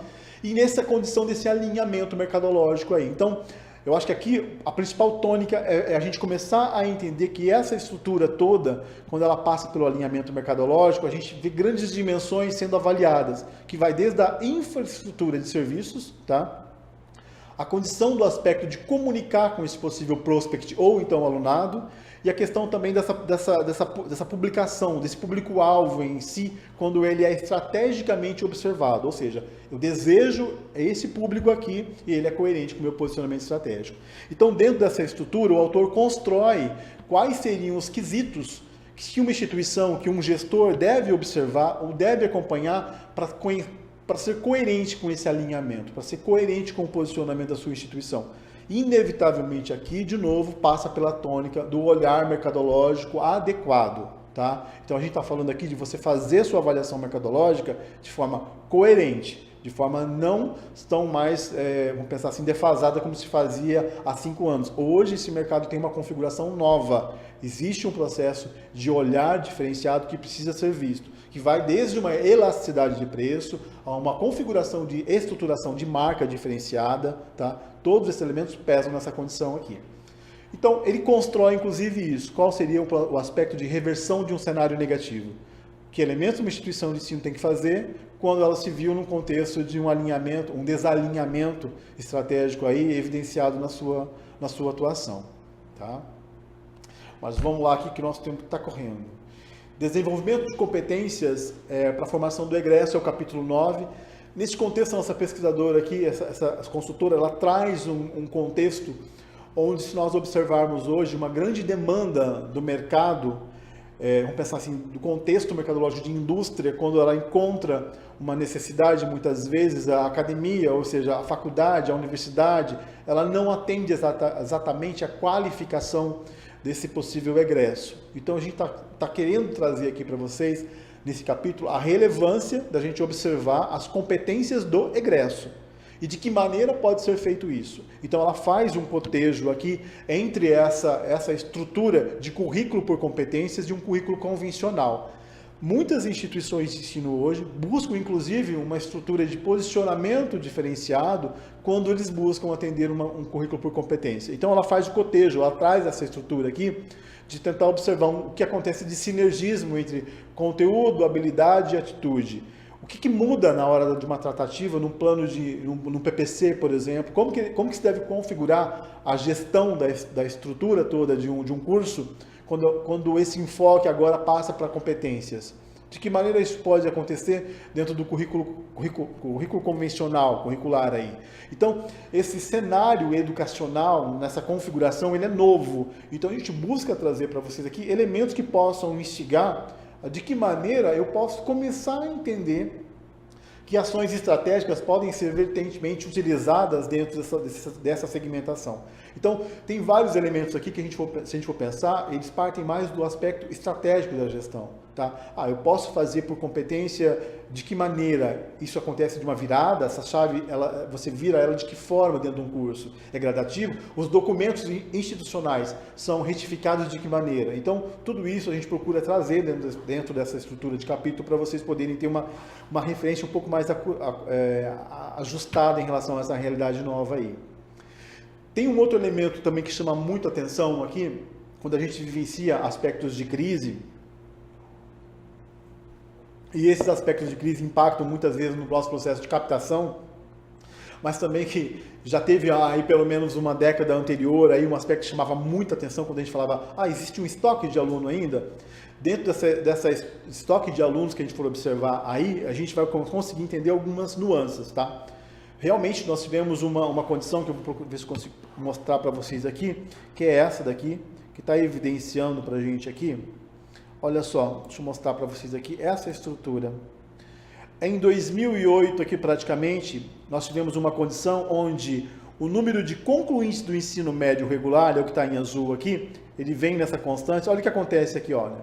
e nessa condição desse alinhamento mercadológico aí. Então, eu acho que aqui a principal tônica é a gente começar a entender que essa estrutura toda, quando ela passa pelo alinhamento mercadológico, a gente vê grandes dimensões sendo avaliadas, que vai desde a infraestrutura de serviços, tá? A condição do aspecto de comunicar com esse possível prospect ou então alunado, e a questão também dessa publicação, desse público-alvo em si, quando ele é estrategicamente observado. Ou seja, eu desejo esse público aqui e ele é coerente com o meu posicionamento estratégico. Então, dentro dessa estrutura, o autor constrói quais seriam os quesitos que uma instituição, que um gestor deve observar ou deve acompanhar para ser coerente com esse alinhamento, para ser coerente com o posicionamento da sua instituição. Inevitavelmente aqui, de novo, passa pela tônica do olhar mercadológico adequado, tá? Então a gente está falando aqui de você fazer sua avaliação mercadológica de forma coerente, de forma não tão mais, vamos pensar assim, defasada como se fazia há 5 anos. Hoje esse mercado tem uma configuração nova, existe um processo de olhar diferenciado que precisa ser visto, que vai desde uma elasticidade de preço a uma configuração de estruturação de marca diferenciada, tá? Todos esses elementos pesam nessa condição aqui. Então, ele constrói inclusive isso. Qual seria o aspecto de reversão de um cenário negativo? Que elementos uma instituição de ensino tem que fazer quando ela se viu num contexto de um alinhamento, um desalinhamento estratégico aí evidenciado na sua atuação, tá? Mas vamos lá aqui que o nosso tempo está correndo. Desenvolvimento de competências para a formação do egresso é o capítulo 9. Nesse contexto, a nossa pesquisadora aqui, essa consultora, ela traz um contexto onde, se nós observarmos hoje uma grande demanda do mercado, vamos pensar assim, do contexto mercadológico de indústria, quando ela encontra uma necessidade, muitas vezes, a academia, ou seja, a faculdade, a universidade, ela não atende exatamente a qualificação desse possível egresso. Então, a gente está querendo trazer aqui para vocês, nesse capítulo, a relevância da gente observar as competências do egresso e de que maneira pode ser feito isso. Então, ela faz um cotejo aqui entre essa estrutura de currículo por competências e um currículo convencional. Muitas instituições de ensino hoje buscam, inclusive, uma estrutura de posicionamento diferenciado quando eles buscam atender um currículo por competência. Então, ela faz o cotejo, ela traz essa estrutura aqui de tentar observar o que acontece de sinergismo entre conteúdo, habilidade e atitude. O que muda na hora de uma tratativa, num plano num PPC, por exemplo? Como que se deve configurar a gestão da estrutura toda de um curso quando esse enfoque agora passa para competências? De que maneira isso pode acontecer dentro do currículo convencional, curricular aí? Então, esse cenário educacional, nessa configuração, ele é novo. Então, a gente busca trazer para vocês aqui elementos que possam instigar de que maneira eu posso começar a entender que ações estratégicas podem ser vertentemente utilizadas dentro dessa segmentação. Então, tem vários elementos aqui que se a gente for pensar, eles partem mais do aspecto estratégico da gestão. Tá? Eu posso fazer por competência, de que maneira isso acontece de uma virada, essa chave, você vira ela de que forma dentro de um curso? É gradativo? Os documentos institucionais são retificados de que maneira? Então, tudo isso a gente procura trazer dentro dessa estrutura de capítulo para vocês poderem ter uma referência um pouco mais ajustada em relação a essa realidade nova aí. Tem um outro elemento também que chama muito atenção aqui, quando a gente vivencia aspectos de crise, e esses aspectos de crise impactam muitas vezes no nosso processo de captação, mas também que já teve aí pelo menos uma década anterior aí um aspecto que chamava muita atenção quando a gente falava, existe um estoque de aluno ainda. Dentro dessa estoque de alunos que a gente for observar aí, a gente vai conseguir entender algumas nuances, tá? Realmente nós tivemos uma condição que eu vou ver se consigo mostrar para vocês aqui, que é essa daqui, que está evidenciando para a gente aqui. Olha só, deixa eu mostrar para vocês aqui essa estrutura. Em 2008, aqui praticamente, nós tivemos uma condição onde o número de concluintes do ensino médio regular, é o que está em azul aqui, ele vem nessa constante. Olha o que acontece aqui, olha.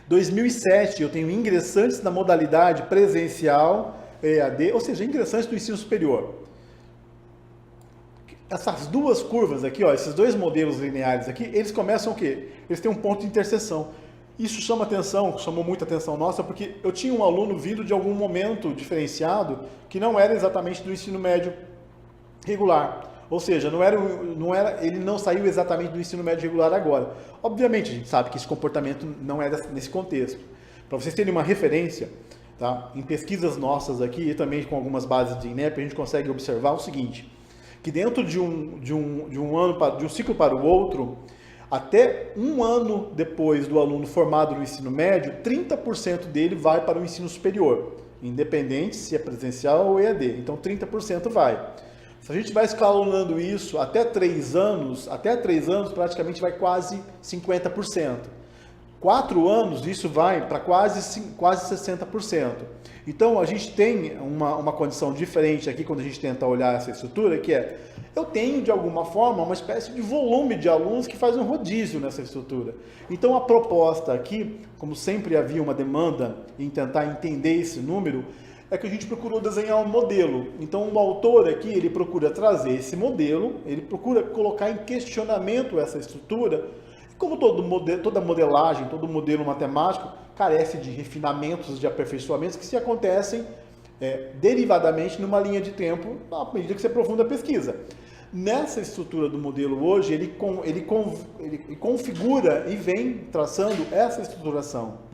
2007, eu tenho ingressantes na modalidade presencial, EAD, ou seja, ingressantes do ensino superior. Essas duas curvas aqui, esses dois modelos lineares aqui, eles começam o quê? Eles têm um ponto de interseção. Isso chamou muita atenção nossa, porque eu tinha um aluno vindo de algum momento diferenciado que não era exatamente do ensino médio regular. Ou seja, ele não saiu exatamente do ensino médio regular agora. Obviamente, a gente sabe que esse comportamento não é nesse contexto. Para vocês terem uma referência, tá? Em pesquisas nossas aqui, e também com algumas bases de INEP, a gente consegue observar o seguinte, que dentro de um ciclo para o outro, até um ano depois do aluno formado no ensino médio, 30% dele vai para o ensino superior, independente se é presencial ou EAD. Então, 30% vai. Se a gente vai escalonando isso até 3 anos, praticamente vai quase 50%. 4 anos, isso vai para quase 60%. Então, a gente tem uma condição diferente aqui quando a gente tenta olhar essa estrutura, que é, eu tenho, de alguma forma, uma espécie de volume de alunos que faz um rodízio nessa estrutura. Então, a proposta aqui, como sempre havia uma demanda em tentar entender esse número, é que a gente procurou desenhar um modelo. Então, o autor aqui, ele procura trazer esse modelo, ele procura colocar em questionamento essa estrutura. Como toda modelagem, todo modelo matemático, carece de refinamentos, de aperfeiçoamentos que se acontecem derivadamente numa linha de tempo à medida que você aprofunda a pesquisa. Nessa estrutura do modelo hoje, ele configura e vem traçando essa estruturação.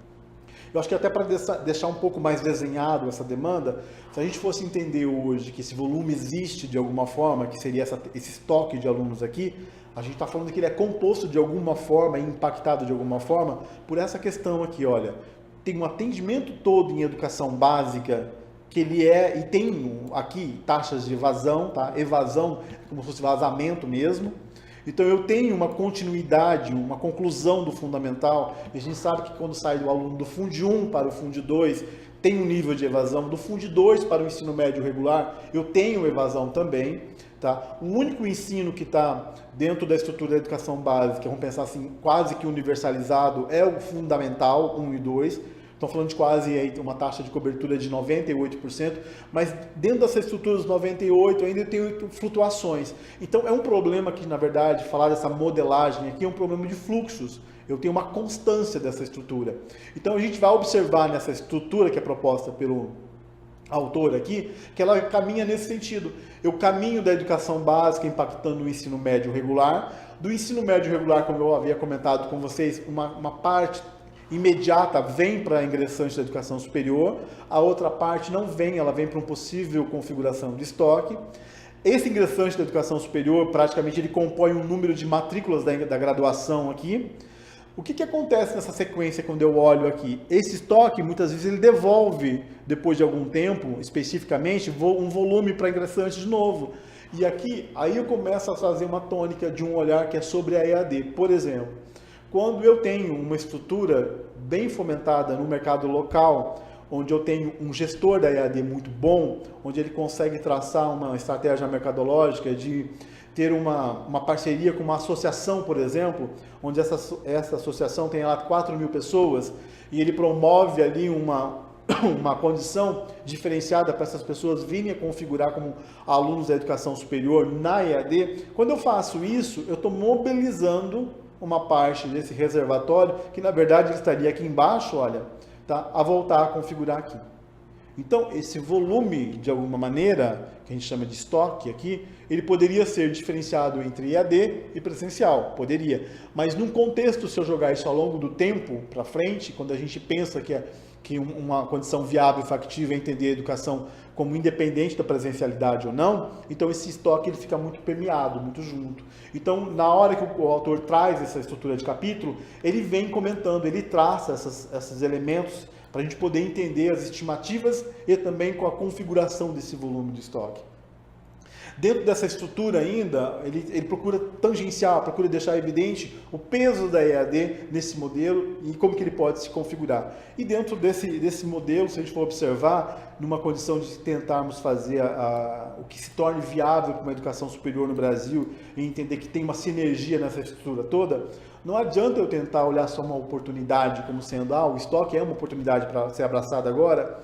Eu acho que até para deixar um pouco mais desenhado essa demanda, se a gente fosse entender hoje que esse volume existe de alguma forma, que seria esse estoque de alunos aqui, a gente está falando que ele é composto de alguma forma, impactado de alguma forma, por essa questão aqui, olha, tem um atendimento todo em educação básica, que ele e tem aqui taxas de evasão, tá? Evasão é como se fosse vazamento mesmo. Então eu tenho uma continuidade, uma conclusão do fundamental, e a gente sabe que quando sai do aluno do Fund 1 para o Fund 2, tem um nível de evasão, do Fund 2 para o ensino médio regular, eu tenho evasão também. Tá? O único ensino que está dentro da estrutura da educação básica, vamos pensar assim, quase que universalizado, é o fundamental 1 e 2. Estão falando de quase uma taxa de cobertura de 98%, mas dentro dessa estrutura dos 98% ainda tem flutuações. Então é um problema que, na verdade, falar dessa modelagem aqui é um problema de fluxos. Eu tenho uma constância dessa estrutura. Então a gente vai observar nessa estrutura que é proposta pelo autor aqui, que ela caminha nesse sentido. Eu caminho da educação básica impactando o ensino médio regular. Do ensino médio regular, como eu havia comentado com vocês, uma parte imediata vem para a ingressante da educação superior, a outra parte não vem, ela vem para uma possível configuração de estoque. Esse ingressante da educação superior, praticamente, ele compõe um número de matrículas da graduação aqui. O que acontece nessa sequência quando eu olho aqui? Esse estoque, muitas vezes, ele devolve, depois de algum tempo, especificamente, um volume para ingressantes de novo. E aqui, aí eu começo a fazer uma tônica de um olhar que é sobre a EAD. Por exemplo, quando eu tenho uma estrutura bem fomentada no mercado local, onde eu tenho um gestor da EAD muito bom, onde ele consegue traçar uma estratégia mercadológica de ter uma parceria com uma associação, por exemplo, onde essa associação tem lá 4.000 pessoas e ele promove ali uma condição diferenciada para essas pessoas virem a configurar como alunos da educação superior na EAD. Quando eu faço isso, eu estou mobilizando uma parte desse reservatório, que na verdade ele estaria aqui embaixo, olha, tá, a voltar a configurar aqui. Então, esse volume, de alguma maneira, que a gente chama de estoque aqui, ele poderia ser diferenciado entre EAD e presencial, poderia. Mas num contexto, se eu jogar isso ao longo do tempo para frente, quando a gente pensa que uma condição viável e factível é entender a educação como independente da presencialidade ou não, então esse estoque ele fica muito permeado, muito junto. Então, na hora que o autor traz essa estrutura de capítulo, ele vem comentando, ele traça esses elementos para a gente poder entender as estimativas e também com a configuração desse volume de estoque. Dentro dessa estrutura ainda, ele procura tangenciar, procura deixar evidente o peso da EAD nesse modelo e como que ele pode se configurar. E dentro desse modelo, se a gente for observar, numa condição de tentarmos fazer o que se torne viável para uma educação superior no Brasil e entender que tem uma sinergia nessa estrutura toda, não adianta eu tentar olhar só uma oportunidade como sendo, o estoque é uma oportunidade para ser abraçado agora.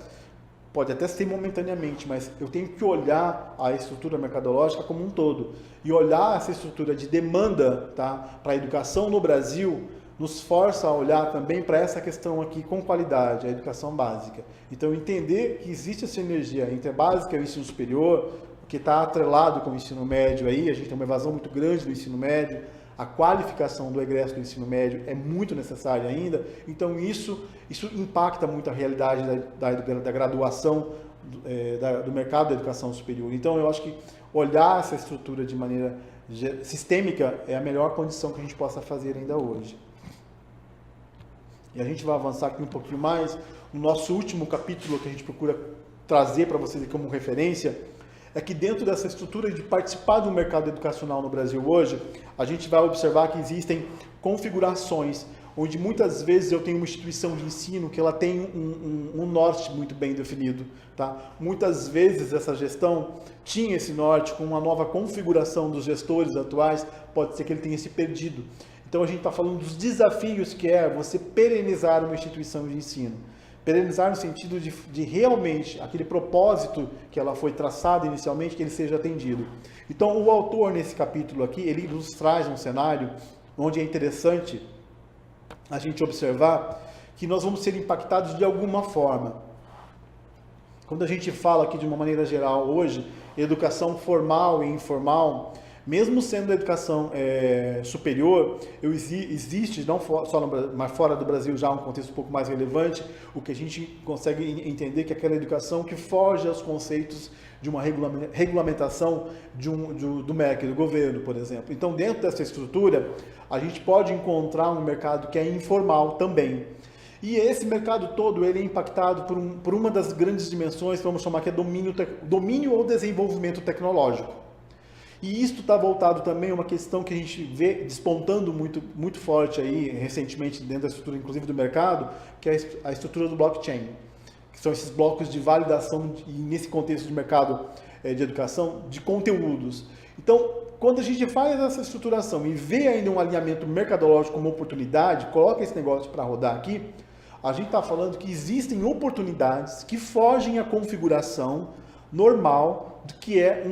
Pode até ser momentaneamente, mas eu tenho que olhar a estrutura mercadológica como um todo. E olhar essa estrutura de demanda, tá, para a educação no Brasil nos força a olhar também para essa questão aqui com qualidade, a educação básica. Então, entender que existe essa energia entre a básica e o ensino superior, que está atrelado com o ensino médio aí, a gente tem uma evasão muito grande do ensino médio, a qualificação do egresso do ensino médio é muito necessária ainda, então isso impacta muito a realidade da graduação, do mercado da educação superior. Então eu acho que olhar essa estrutura de maneira sistêmica é a melhor condição que a gente possa fazer ainda hoje. E a gente vai avançar aqui um pouquinho mais, no nosso último capítulo que a gente procura trazer para vocês como referência, é que dentro dessa estrutura de participar do mercado educacional no Brasil hoje, a gente vai observar que existem configurações, onde muitas vezes eu tenho uma instituição de ensino que ela tem um norte muito bem definido. Tá? Muitas vezes essa gestão tinha esse norte, com uma nova configuração dos gestores atuais, pode ser que ele tenha se perdido. Então a gente está falando dos desafios que é você perenizar uma instituição de ensino. Perenizar no sentido de realmente aquele propósito que ela foi traçada inicialmente, que ele seja atendido. Então, o autor, nesse capítulo aqui, ele nos traz um cenário onde é interessante a gente observar que nós vamos ser impactados de alguma forma. Quando a gente fala aqui de uma maneira geral hoje, educação formal e informal, mesmo sendo a educação superior, existe, não só mas fora do Brasil, já um contexto um pouco mais relevante, o que a gente consegue entender que é aquela educação que foge aos conceitos de uma regulamentação do MEC, do governo, por exemplo. Então, dentro dessa estrutura, a gente pode encontrar um mercado que é informal também. E esse mercado todo ele é impactado por uma das grandes dimensões, vamos chamar que é domínio ou desenvolvimento tecnológico. E isso está voltado também a uma questão que a gente vê despontando muito, muito forte aí, recentemente, dentro da estrutura, inclusive, do mercado, que é a estrutura do blockchain, que são esses blocos de validação, e nesse contexto de mercado de educação, de conteúdos. Então, quando a gente faz essa estruturação e vê ainda um alinhamento mercadológico como oportunidade, coloca esse negócio para rodar aqui, a gente está falando que existem oportunidades que fogem à configuração normal do que é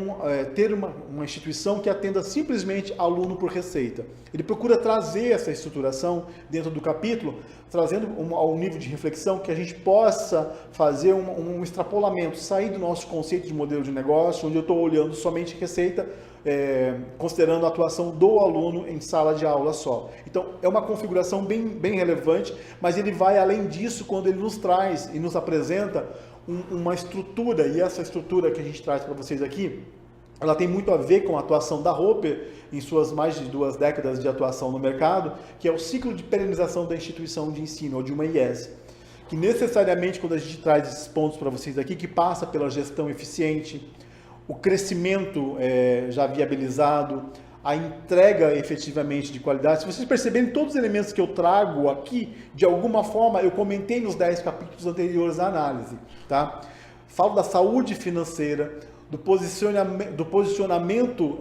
ter uma instituição que atenda simplesmente aluno por receita. Ele procura trazer essa estruturação dentro do capítulo, trazendo ao nível de reflexão que a gente possa fazer um extrapolamento, sair do nosso conceito de modelo de negócio, onde eu estou olhando somente receita, considerando a atuação do aluno em sala de aula só. Então, é uma configuração bem relevante, mas ele vai além disso quando ele nos traz e nos apresenta uma estrutura, e essa estrutura que a gente traz para vocês aqui, ela tem muito a ver com a atuação da Roper em suas mais de 2 décadas de atuação no mercado, que é o ciclo de perenização da instituição de ensino, ou de uma IES. Que necessariamente, quando a gente traz esses pontos para vocês aqui, que passa pela gestão eficiente, o crescimento já viabilizado, a entrega efetivamente de qualidade. Se vocês perceberem, todos os elementos que eu trago aqui, de alguma forma, eu comentei nos 10 capítulos anteriores à análise. Tá? Falo da saúde financeira, do posicionamento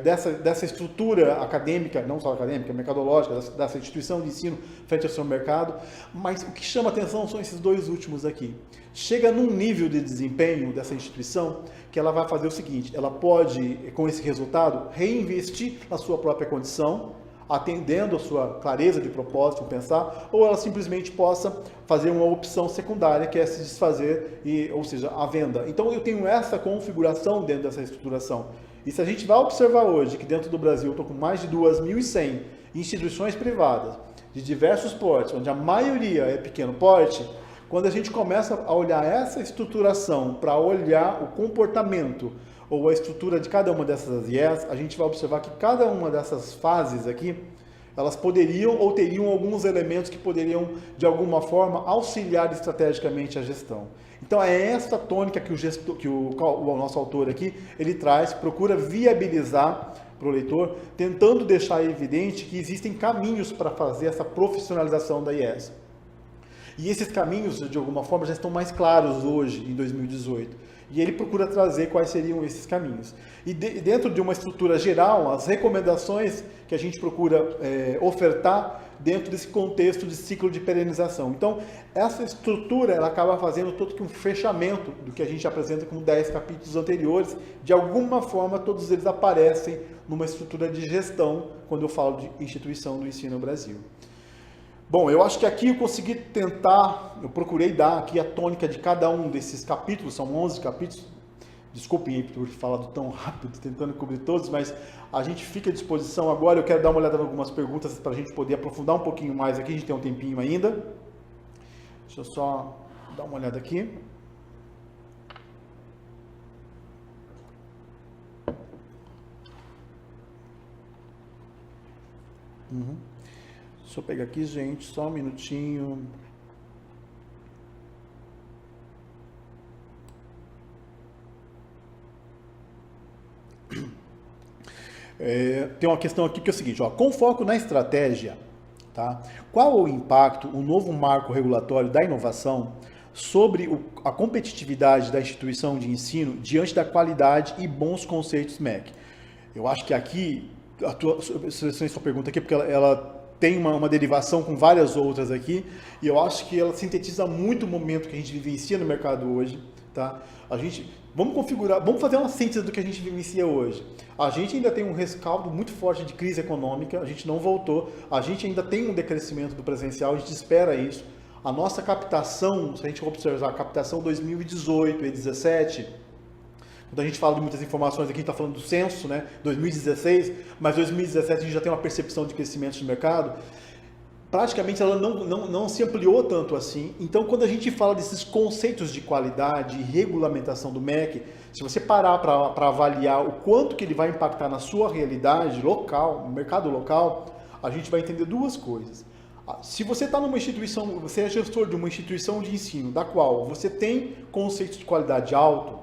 dessa estrutura acadêmica, não só acadêmica, mercadológica, dessa instituição de ensino frente ao seu mercado, mas o que chama atenção são esses 2 últimos aqui. Chega num nível de desempenho dessa instituição que ela vai fazer o seguinte, ela pode, com esse resultado, reinvestir na sua própria condição, atendendo a sua clareza de propósito, pensar, ou ela simplesmente possa fazer uma opção secundária, que é se desfazer, ou seja, a venda. Então eu tenho essa configuração dentro dessa estruturação. E se a gente vai observar hoje que dentro do Brasil eu estou com mais de 2.100 instituições privadas, de diversos portes, onde a maioria é pequeno porte, quando a gente começa a olhar essa estruturação para olhar o comportamento ou a estrutura de cada uma dessas IES, a gente vai observar que cada uma dessas fases aqui, elas poderiam ou teriam alguns elementos que poderiam, de alguma forma, auxiliar estrategicamente a gestão. Então, é essa tônica que o nosso autor aqui, ele traz, procura viabilizar para o leitor, tentando deixar evidente que existem caminhos para fazer essa profissionalização da IES. E esses caminhos, de alguma forma, já estão mais claros hoje, em 2018. E ele procura trazer quais seriam esses caminhos. E dentro de uma estrutura geral, as recomendações que a gente procura ofertar dentro desse contexto de ciclo de perenização. Então, essa estrutura ela acaba fazendo todo que um fechamento do que a gente apresenta como 10 capítulos anteriores. De alguma forma, todos eles aparecem numa estrutura de gestão, quando eu falo de instituição do ensino no Brasil. Bom, eu acho que aqui eu consegui eu procurei dar aqui a tônica de cada um desses capítulos, são 11 capítulos, desculpem aí por falado tão rápido, tentando cobrir todos, mas a gente fica à disposição agora, eu quero dar uma olhada em algumas perguntas para a gente poder aprofundar um pouquinho mais aqui, a gente tem um tempinho ainda. Deixa eu só dar uma olhada aqui. Deixa eu pegar aqui, gente, só um minutinho. Tem uma questão aqui que é o seguinte, ó, com foco na estratégia, tá? Qual o impacto, o novo marco regulatório da inovação sobre a competitividade da instituição de ensino diante da qualidade e bons conceitos MEC? Eu acho que aqui, selecionei sua pergunta aqui porque ela tem uma derivação com várias outras aqui, e eu acho que ela sintetiza muito o momento que a gente vivencia no mercado hoje, tá? Vamos fazer uma síntese do que a gente vivencia hoje. A gente ainda tem um rescaldo muito forte de crise econômica, a gente não voltou, a gente ainda tem um decrescimento do presencial, a gente espera isso. A nossa captação, se a gente observar a captação 2018 e 2017, quando a gente fala de muitas informações aqui, a gente está falando do censo, né? 2016, mas 2017 a gente já tem uma percepção de crescimento de mercado. Praticamente ela não se ampliou tanto assim. Então, quando a gente fala desses conceitos de qualidade e regulamentação do MEC, se você parar para avaliar o quanto que ele vai impactar na sua realidade local, no mercado local, a gente vai entender duas coisas. Se você está numa instituição, você é gestor de uma instituição de ensino, da qual você tem conceitos de qualidade alto,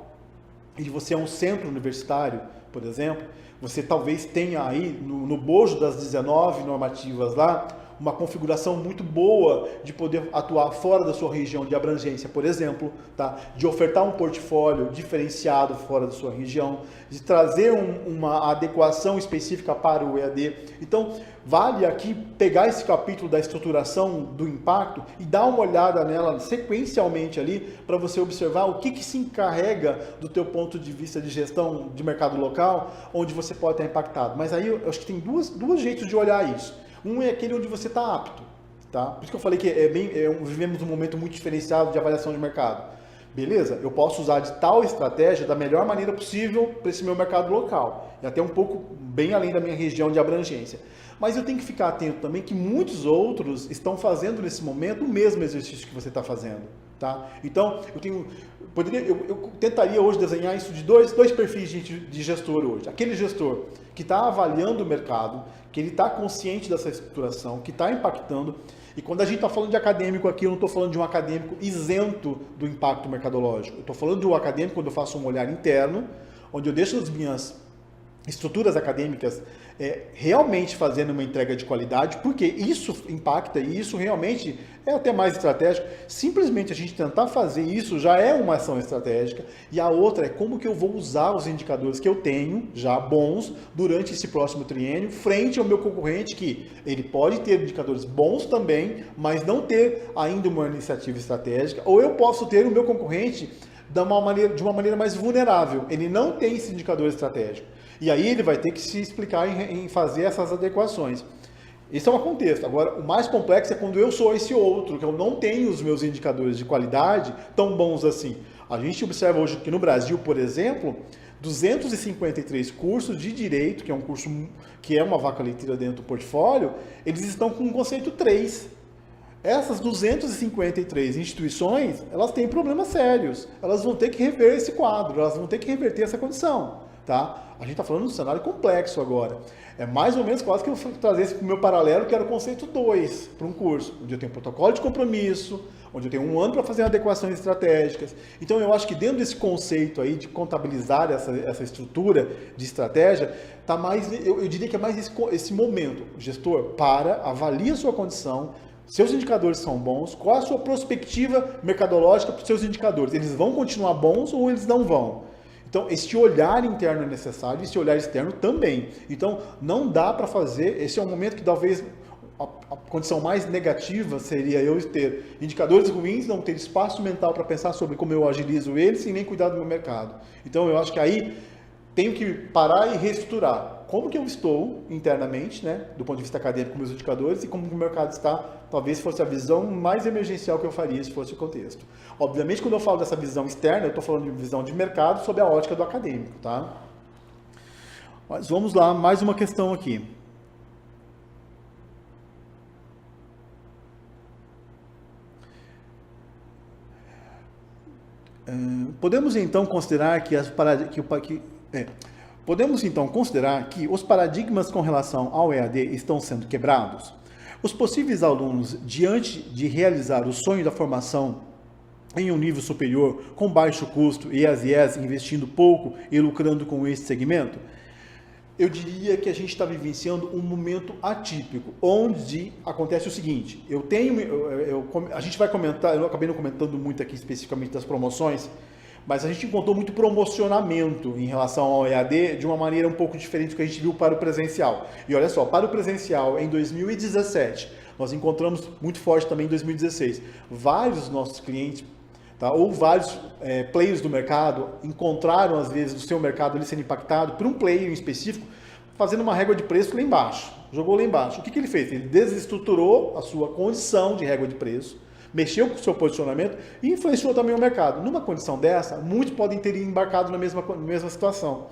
e você é um centro universitário, por exemplo, você talvez tenha aí, no bojo das 19 normativas lá, uma configuração muito boa de poder atuar fora da sua região de abrangência, por exemplo, tá? De ofertar um portfólio diferenciado fora da sua região, de trazer uma adequação específica para o EAD. Então, vale aqui pegar esse capítulo da estruturação do impacto e dar uma olhada nela sequencialmente ali, para você observar o que se encarrega do teu ponto de vista de gestão de mercado local, onde você pode estar impactado. Mas aí eu acho que tem dois jeitos de olhar isso. Um é aquele onde você está apto, tá? Por isso que eu falei que vivemos um momento muito diferenciado de avaliação de mercado. Beleza? Eu posso usar de tal estratégia da melhor maneira possível para esse meu mercado local, e até um pouco bem além da minha região de abrangência. Mas eu tenho que ficar atento também que muitos outros estão fazendo nesse momento o mesmo exercício que você está fazendo. Tá? Então, eu tentaria hoje desenhar isso de dois perfis de gestor hoje. Aquele gestor que está avaliando o mercado, que ele está consciente dessa estruturação, que está impactando. E quando a gente está falando de acadêmico aqui, eu não estou falando de um acadêmico isento do impacto mercadológico. Eu estou falando de um acadêmico quando eu faço um olhar interno, onde eu deixo as minhas estruturas acadêmicas realmente fazendo uma entrega de qualidade, porque isso impacta e isso realmente é até mais estratégico. Simplesmente a gente tentar fazer isso já é uma ação estratégica, e a outra é como que eu vou usar os indicadores que eu tenho, já bons, durante esse próximo triênio, frente ao meu concorrente, que ele pode ter indicadores bons também, mas não ter ainda uma iniciativa estratégica, ou eu posso ter o meu concorrente de uma maneira mais vulnerável, ele não tem esse indicador estratégico. E aí ele vai ter que se explicar em fazer essas adequações. Esse é o contexto. Agora, o mais complexo é quando eu sou esse outro, que eu não tenho os meus indicadores de qualidade tão bons assim. A gente observa hoje que no Brasil, por exemplo, 253 cursos de direito, que é um curso que é uma vaca leiteira dentro do portfólio, eles estão com o conceito 3. Essas 253 instituições, elas têm problemas sérios. Elas vão ter que rever esse quadro, elas vão ter que reverter essa condição. Tá? A gente está falando de um cenário complexo agora. É mais ou menos quase que eu vou trazer esse para o meu paralelo, que era o conceito 2 para um curso, onde eu tenho protocolo de compromisso, onde eu tenho 1 ano para fazer adequações estratégicas. Então eu acho que dentro desse conceito aí de contabilizar essa estrutura de estratégia, tá mais, eu diria que é mais esse momento. Gestor, avalia a sua condição, seus indicadores são bons, qual a sua perspectiva mercadológica para os seus indicadores? Eles vão continuar bons ou eles não vão? Então, esse olhar interno é necessário, esse olhar externo também. Então, não dá para fazer, esse é um momento que talvez a condição mais negativa seria eu ter indicadores ruins, não ter espaço mental para pensar sobre como eu agilizo eles e nem cuidar do meu mercado. Então, eu acho que aí tenho que parar e reestruturar. Como que eu estou internamente, né, do ponto de vista acadêmico, com meus indicadores, e como o mercado está, talvez fosse a visão mais emergencial que eu faria se fosse o contexto. Obviamente, quando eu falo dessa visão externa, eu estou falando de visão de mercado sob a ótica do acadêmico, tá? Mas vamos lá, mais uma questão aqui. Podemos então considerar que os paradigmas com relação ao EAD estão sendo quebrados? Os possíveis alunos, diante de realizar o sonho da formação em um nível superior, com baixo custo e as IES investindo pouco e lucrando com esse segmento? Eu diria que a gente está vivenciando um momento atípico, onde acontece o seguinte, a gente vai comentar, eu acabei não comentando muito aqui especificamente das promoções, mas a gente encontrou muito promocionamento em relação ao EAD de uma maneira um pouco diferente do que a gente viu para o presencial. E olha só, para o presencial, em 2017, nós encontramos muito forte também em 2016, vários nossos clientes, tá, ou vários players do mercado encontraram, às vezes, o seu mercado ali sendo impactado por um player em específico, fazendo uma régua de preço lá embaixo, jogou lá embaixo. O que ele fez? Ele desestruturou a sua condição de régua de preço, mexeu com o seu posicionamento e influenciou também o mercado. Numa condição dessa, muitos podem ter embarcado na mesma situação.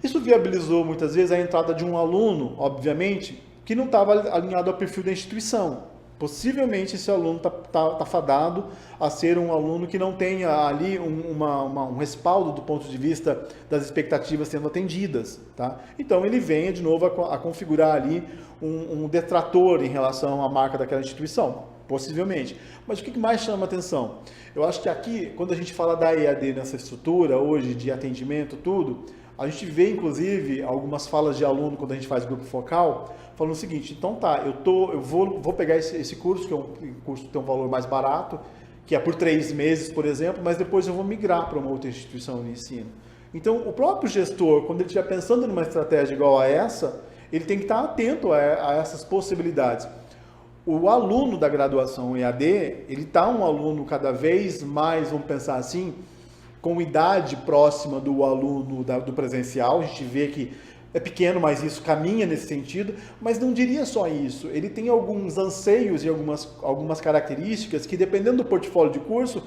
Isso viabilizou muitas vezes a entrada de um aluno, obviamente, que não estava alinhado ao perfil da instituição. Possivelmente esse aluno está fadado a ser um aluno que não tenha ali um respaldo do ponto de vista das expectativas sendo atendidas. Tá? Então ele venha de novo a configurar ali um detrator em relação à marca daquela instituição. Possivelmente. Mas o que mais chama a atenção? Eu acho que aqui, quando a gente fala da EAD nessa estrutura, hoje, de atendimento, tudo, a gente vê, inclusive, algumas falas de aluno, quando a gente faz grupo focal, falando o seguinte, então tá, eu vou pegar esse curso, que é um curso que tem um valor mais barato, que é por 3 meses, por exemplo, mas depois eu vou migrar para uma outra instituição de ensino. Então, o próprio gestor, quando ele estiver pensando numa estratégia igual a essa, ele tem que estar atento a essas possibilidades. O aluno da graduação EAD, ele está um aluno cada vez mais, vamos pensar assim, com idade próxima do aluno do presencial. A gente vê que é pequeno, mas isso caminha nesse sentido. Mas não diria só isso. Ele tem alguns anseios e algumas características que, dependendo do portfólio de curso,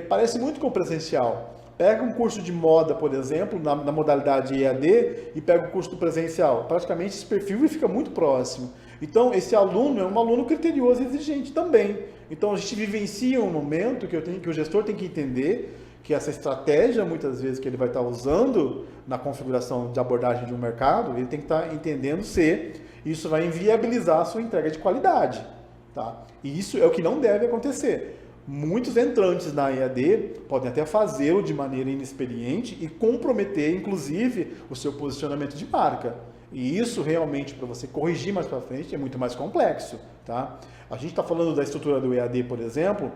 parece muito com o presencial. Pega um curso de moda, por exemplo, na modalidade EAD, e pega o curso do presencial. Praticamente esse perfil fica muito próximo. Então, esse aluno é um aluno criterioso e exigente também. Então a gente vivencia um momento que o gestor tem que entender que essa estratégia, muitas vezes, que ele vai estar usando na configuração de abordagem de um mercado, ele tem que estar entendendo se isso vai inviabilizar a sua entrega de qualidade. Tá? E isso é o que não deve acontecer. Muitos entrantes na EAD podem até fazê-lo de maneira inexperiente e comprometer, inclusive, o seu posicionamento de marca. E isso realmente, para você corrigir mais para frente, é muito mais complexo. Tá? A gente está falando da estrutura do EAD, por exemplo,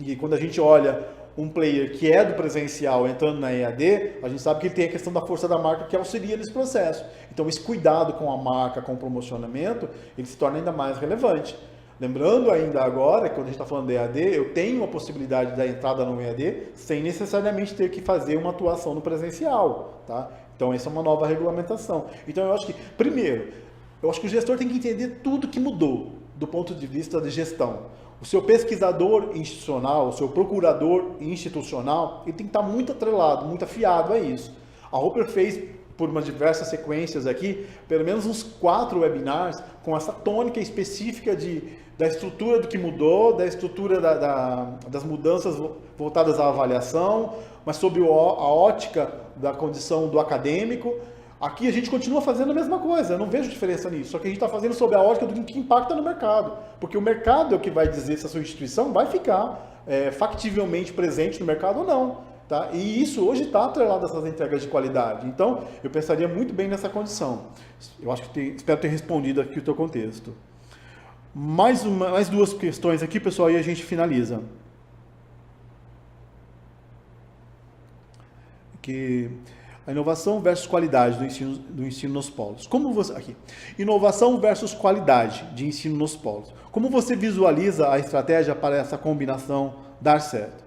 e quando a gente olha um player que é do presencial entrando na EAD, a gente sabe que ele tem a questão da força da marca que auxilia nesse processo. Então, esse cuidado com a marca, com o promocionamento, ele se torna ainda mais relevante. Lembrando ainda agora, quando a gente está falando de EAD, eu tenho a possibilidade da entrada no EAD sem necessariamente ter que fazer uma atuação no presencial. Tá? Então, essa é uma nova regulamentação. Então, eu acho que, primeiro, eu acho que o gestor tem que entender tudo que mudou do ponto de vista de gestão. O seu pesquisador institucional, o seu procurador institucional, ele tem que estar muito atrelado, muito afiado a isso. A Roper fez, por umas diversas sequências aqui, pelo menos uns 4 webinars com essa tônica específica da estrutura do que mudou, da estrutura das mudanças voltadas à avaliação, mas sob a ótica da condição do acadêmico. Aqui a gente continua fazendo a mesma coisa, eu não vejo diferença nisso, só que a gente está fazendo sob a ótica do que impacta no mercado, porque o mercado é o que vai dizer se a sua instituição vai ficar factivelmente presente no mercado ou não. Tá? E isso hoje está atrelado a essas entregas de qualidade, então eu pensaria muito bem nessa condição. Eu acho que espero ter respondido aqui o teu contexto. Mais 2 questões aqui, pessoal, e a gente finaliza. A inovação versus qualidade do ensino nos polos. Inovação versus qualidade de ensino nos polos. Como você visualiza a estratégia para essa combinação dar certo?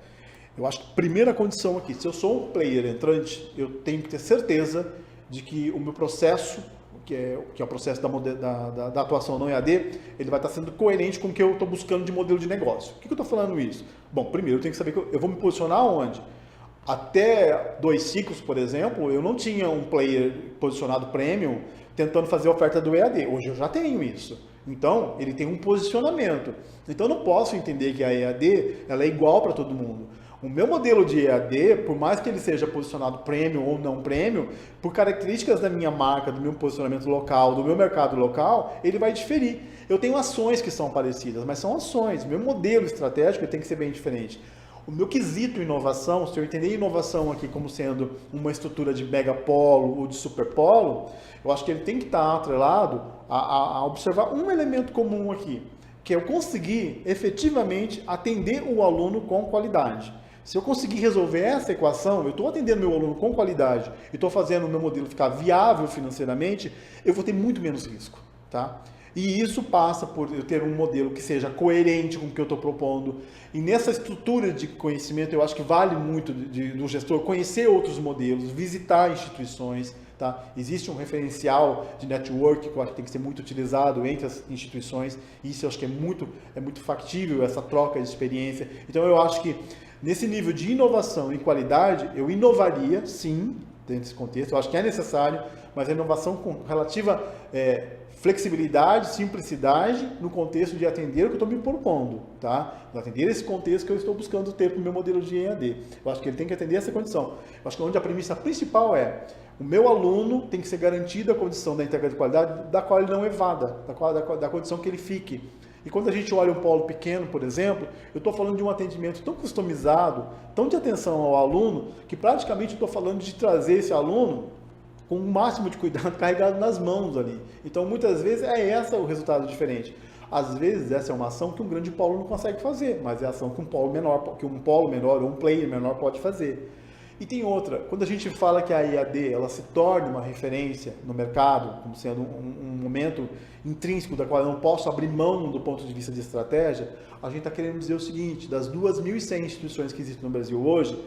Eu acho que a primeira condição aqui, se eu sou um player entrante, eu tenho que ter certeza de que o meu processo, que é o processo da atuação no EAD, ele vai estar sendo coerente com o que eu estou buscando de modelo de negócio. Por que eu estou falando isso? Bom, primeiro eu tenho que saber que eu vou me posicionar onde? Até 2 ciclos, por exemplo, eu não tinha um player posicionado premium tentando fazer a oferta do EAD. Hoje eu já tenho isso. Então, ele tem um posicionamento. Então, eu não posso entender que a EAD ela é igual para todo mundo. O meu modelo de EAD, por mais que ele seja posicionado premium ou não premium, por características da minha marca, do meu posicionamento local, do meu mercado local, ele vai diferir. Eu tenho ações que são parecidas, mas são ações. O meu modelo estratégico tem que ser bem diferente. O meu quesito inovação, se eu entender inovação aqui como sendo uma estrutura de megapolo ou de superpolo, eu acho que ele tem que estar atrelado a observar um elemento comum aqui, que é eu conseguir efetivamente atender o aluno com qualidade. Se eu conseguir resolver essa equação, eu estou atendendo meu aluno com qualidade e estou fazendo o meu modelo ficar viável financeiramente, eu vou ter muito menos risco. Tá? E isso passa por eu ter um modelo que seja coerente com o que eu estou propondo. E nessa estrutura de conhecimento, eu acho que vale muito do gestor conhecer outros modelos, visitar instituições. Tá? Existe um referencial de network que eu acho que tem que ser muito utilizado entre as instituições. Isso eu acho que é muito factível, essa troca de experiência. Então eu acho que nesse nível de inovação e qualidade, eu inovaria, sim, dentro desse contexto. Eu acho que é necessário, mas a inovação com relativa flexibilidade, simplicidade no contexto de atender o que eu estou me propondo, tá? De atender esse contexto que eu estou buscando ter para o meu modelo de EAD. Eu acho que ele tem que atender essa condição. Eu acho que onde a premissa principal é o meu aluno tem que ser garantida a condição da entrega de qualidade da qual ele não evada, da condição que ele fique. E quando a gente olha um polo pequeno, por exemplo, eu estou falando de um atendimento tão customizado, tão de atenção ao aluno, que praticamente estou falando de trazer esse aluno com o máximo de cuidado carregado nas mãos ali. Então, muitas vezes, é esse o resultado diferente. Às vezes, essa é uma ação que um grande polo não consegue fazer, mas é a ação que um polo menor ou um player menor pode fazer. E tem outra, quando a gente fala que a EAD ela se torna uma referência no mercado, como sendo um momento intrínseco da qual eu não posso abrir mão do ponto de vista de estratégia, a gente está querendo dizer o seguinte, das 2.100 instituições que existem no Brasil hoje,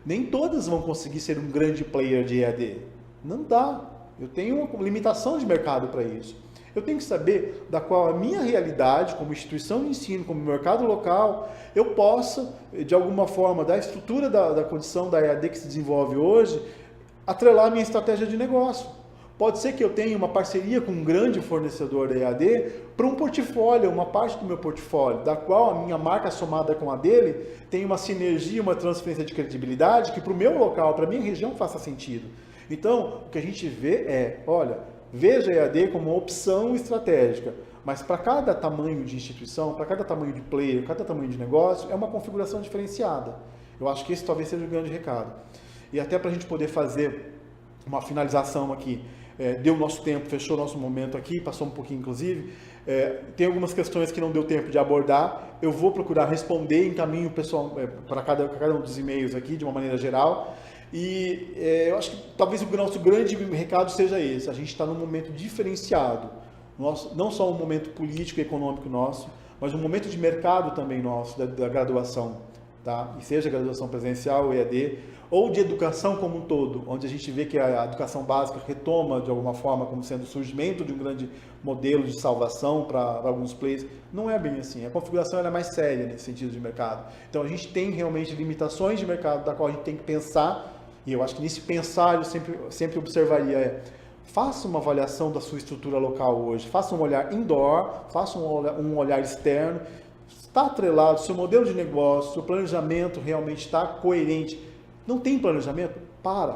nem todas vão conseguir ser um grande player de EAD. Não dá. Eu tenho uma limitação de mercado para isso. Eu tenho que saber da qual a minha realidade, como instituição de ensino, como mercado local, eu possa, de alguma forma, da estrutura da condição da EAD que se desenvolve hoje, atrelar a minha estratégia de negócio. Pode ser que eu tenha uma parceria com um grande fornecedor da EAD para um portfólio, uma parte do meu portfólio, da qual a minha marca somada com a dele tem uma sinergia, uma transferência de credibilidade que para o meu local, para a minha região faça sentido. Então, o que a gente vê é, olha, veja a EAD como uma opção estratégica, mas para cada tamanho de instituição, para cada tamanho de player, cada tamanho de negócio, é uma configuração diferenciada. Eu acho que esse talvez seja o grande recado. E até para a gente poder fazer uma finalização aqui, deu o nosso tempo, fechou o nosso momento aqui, passou um pouquinho inclusive, tem algumas questões que não deu tempo de abordar, eu vou procurar responder, encaminho o pessoal para cada um dos e-mails aqui, de uma maneira geral, e eu acho que talvez o nosso grande recado seja esse, a gente está num momento diferenciado, não só um momento político e econômico nosso, mas um momento de mercado também nosso, da graduação, tá? E seja graduação presencial, EAD, ou de educação como um todo, onde a gente vê que a educação básica retoma de alguma forma como sendo o surgimento de um grande modelo de salvação para alguns players, não é bem assim. A configuração é mais séria nesse sentido de mercado. Então a gente tem realmente limitações de mercado da qual a gente tem que pensar, e eu acho que nesse pensar eu sempre observaria, faça uma avaliação da sua estrutura local hoje, faça um olhar indoor, faça um olhar externo, está atrelado, seu modelo de negócio, seu planejamento realmente está coerente. Não tem planejamento?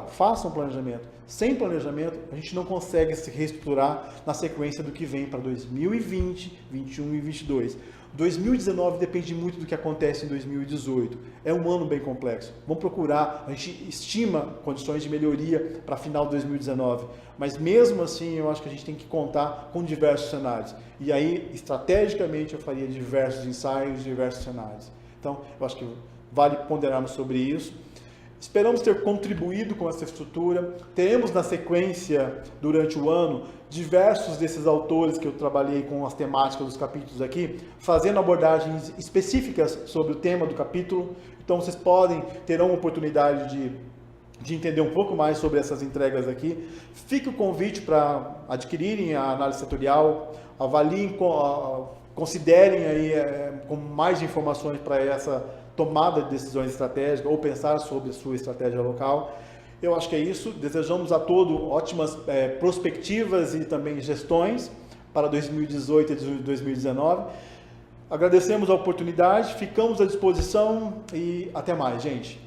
Faça um planejamento. Sem planejamento, a gente não consegue se reestruturar na sequência do que vem para 2020, 2021 e 2022. 2019 depende muito do que acontece em 2018. É um ano bem complexo. Vamos procurar, a gente estima condições de melhoria para final de 2019, mas mesmo assim eu acho que a gente tem que contar com diversos cenários. E aí, estrategicamente, eu faria diversos ensaios, diversos cenários. Então, eu acho que vale ponderarmos sobre isso. Esperamos ter contribuído com essa estrutura. Teremos na sequência, durante o ano, diversos desses autores que eu trabalhei com as temáticas dos capítulos aqui, fazendo abordagens específicas sobre o tema do capítulo. Então vocês terão a oportunidade de entender um pouco mais sobre essas entregas aqui. Fica o convite para adquirirem a análise setorial, avaliem, considerem aí com mais informações para essa tomada de decisões estratégicas ou pensar sobre a sua estratégia local. Eu acho que é isso. Desejamos a todos ótimas prospectivas e também gestões para 2018 e 2019. Agradecemos a oportunidade, ficamos à disposição e até mais, gente.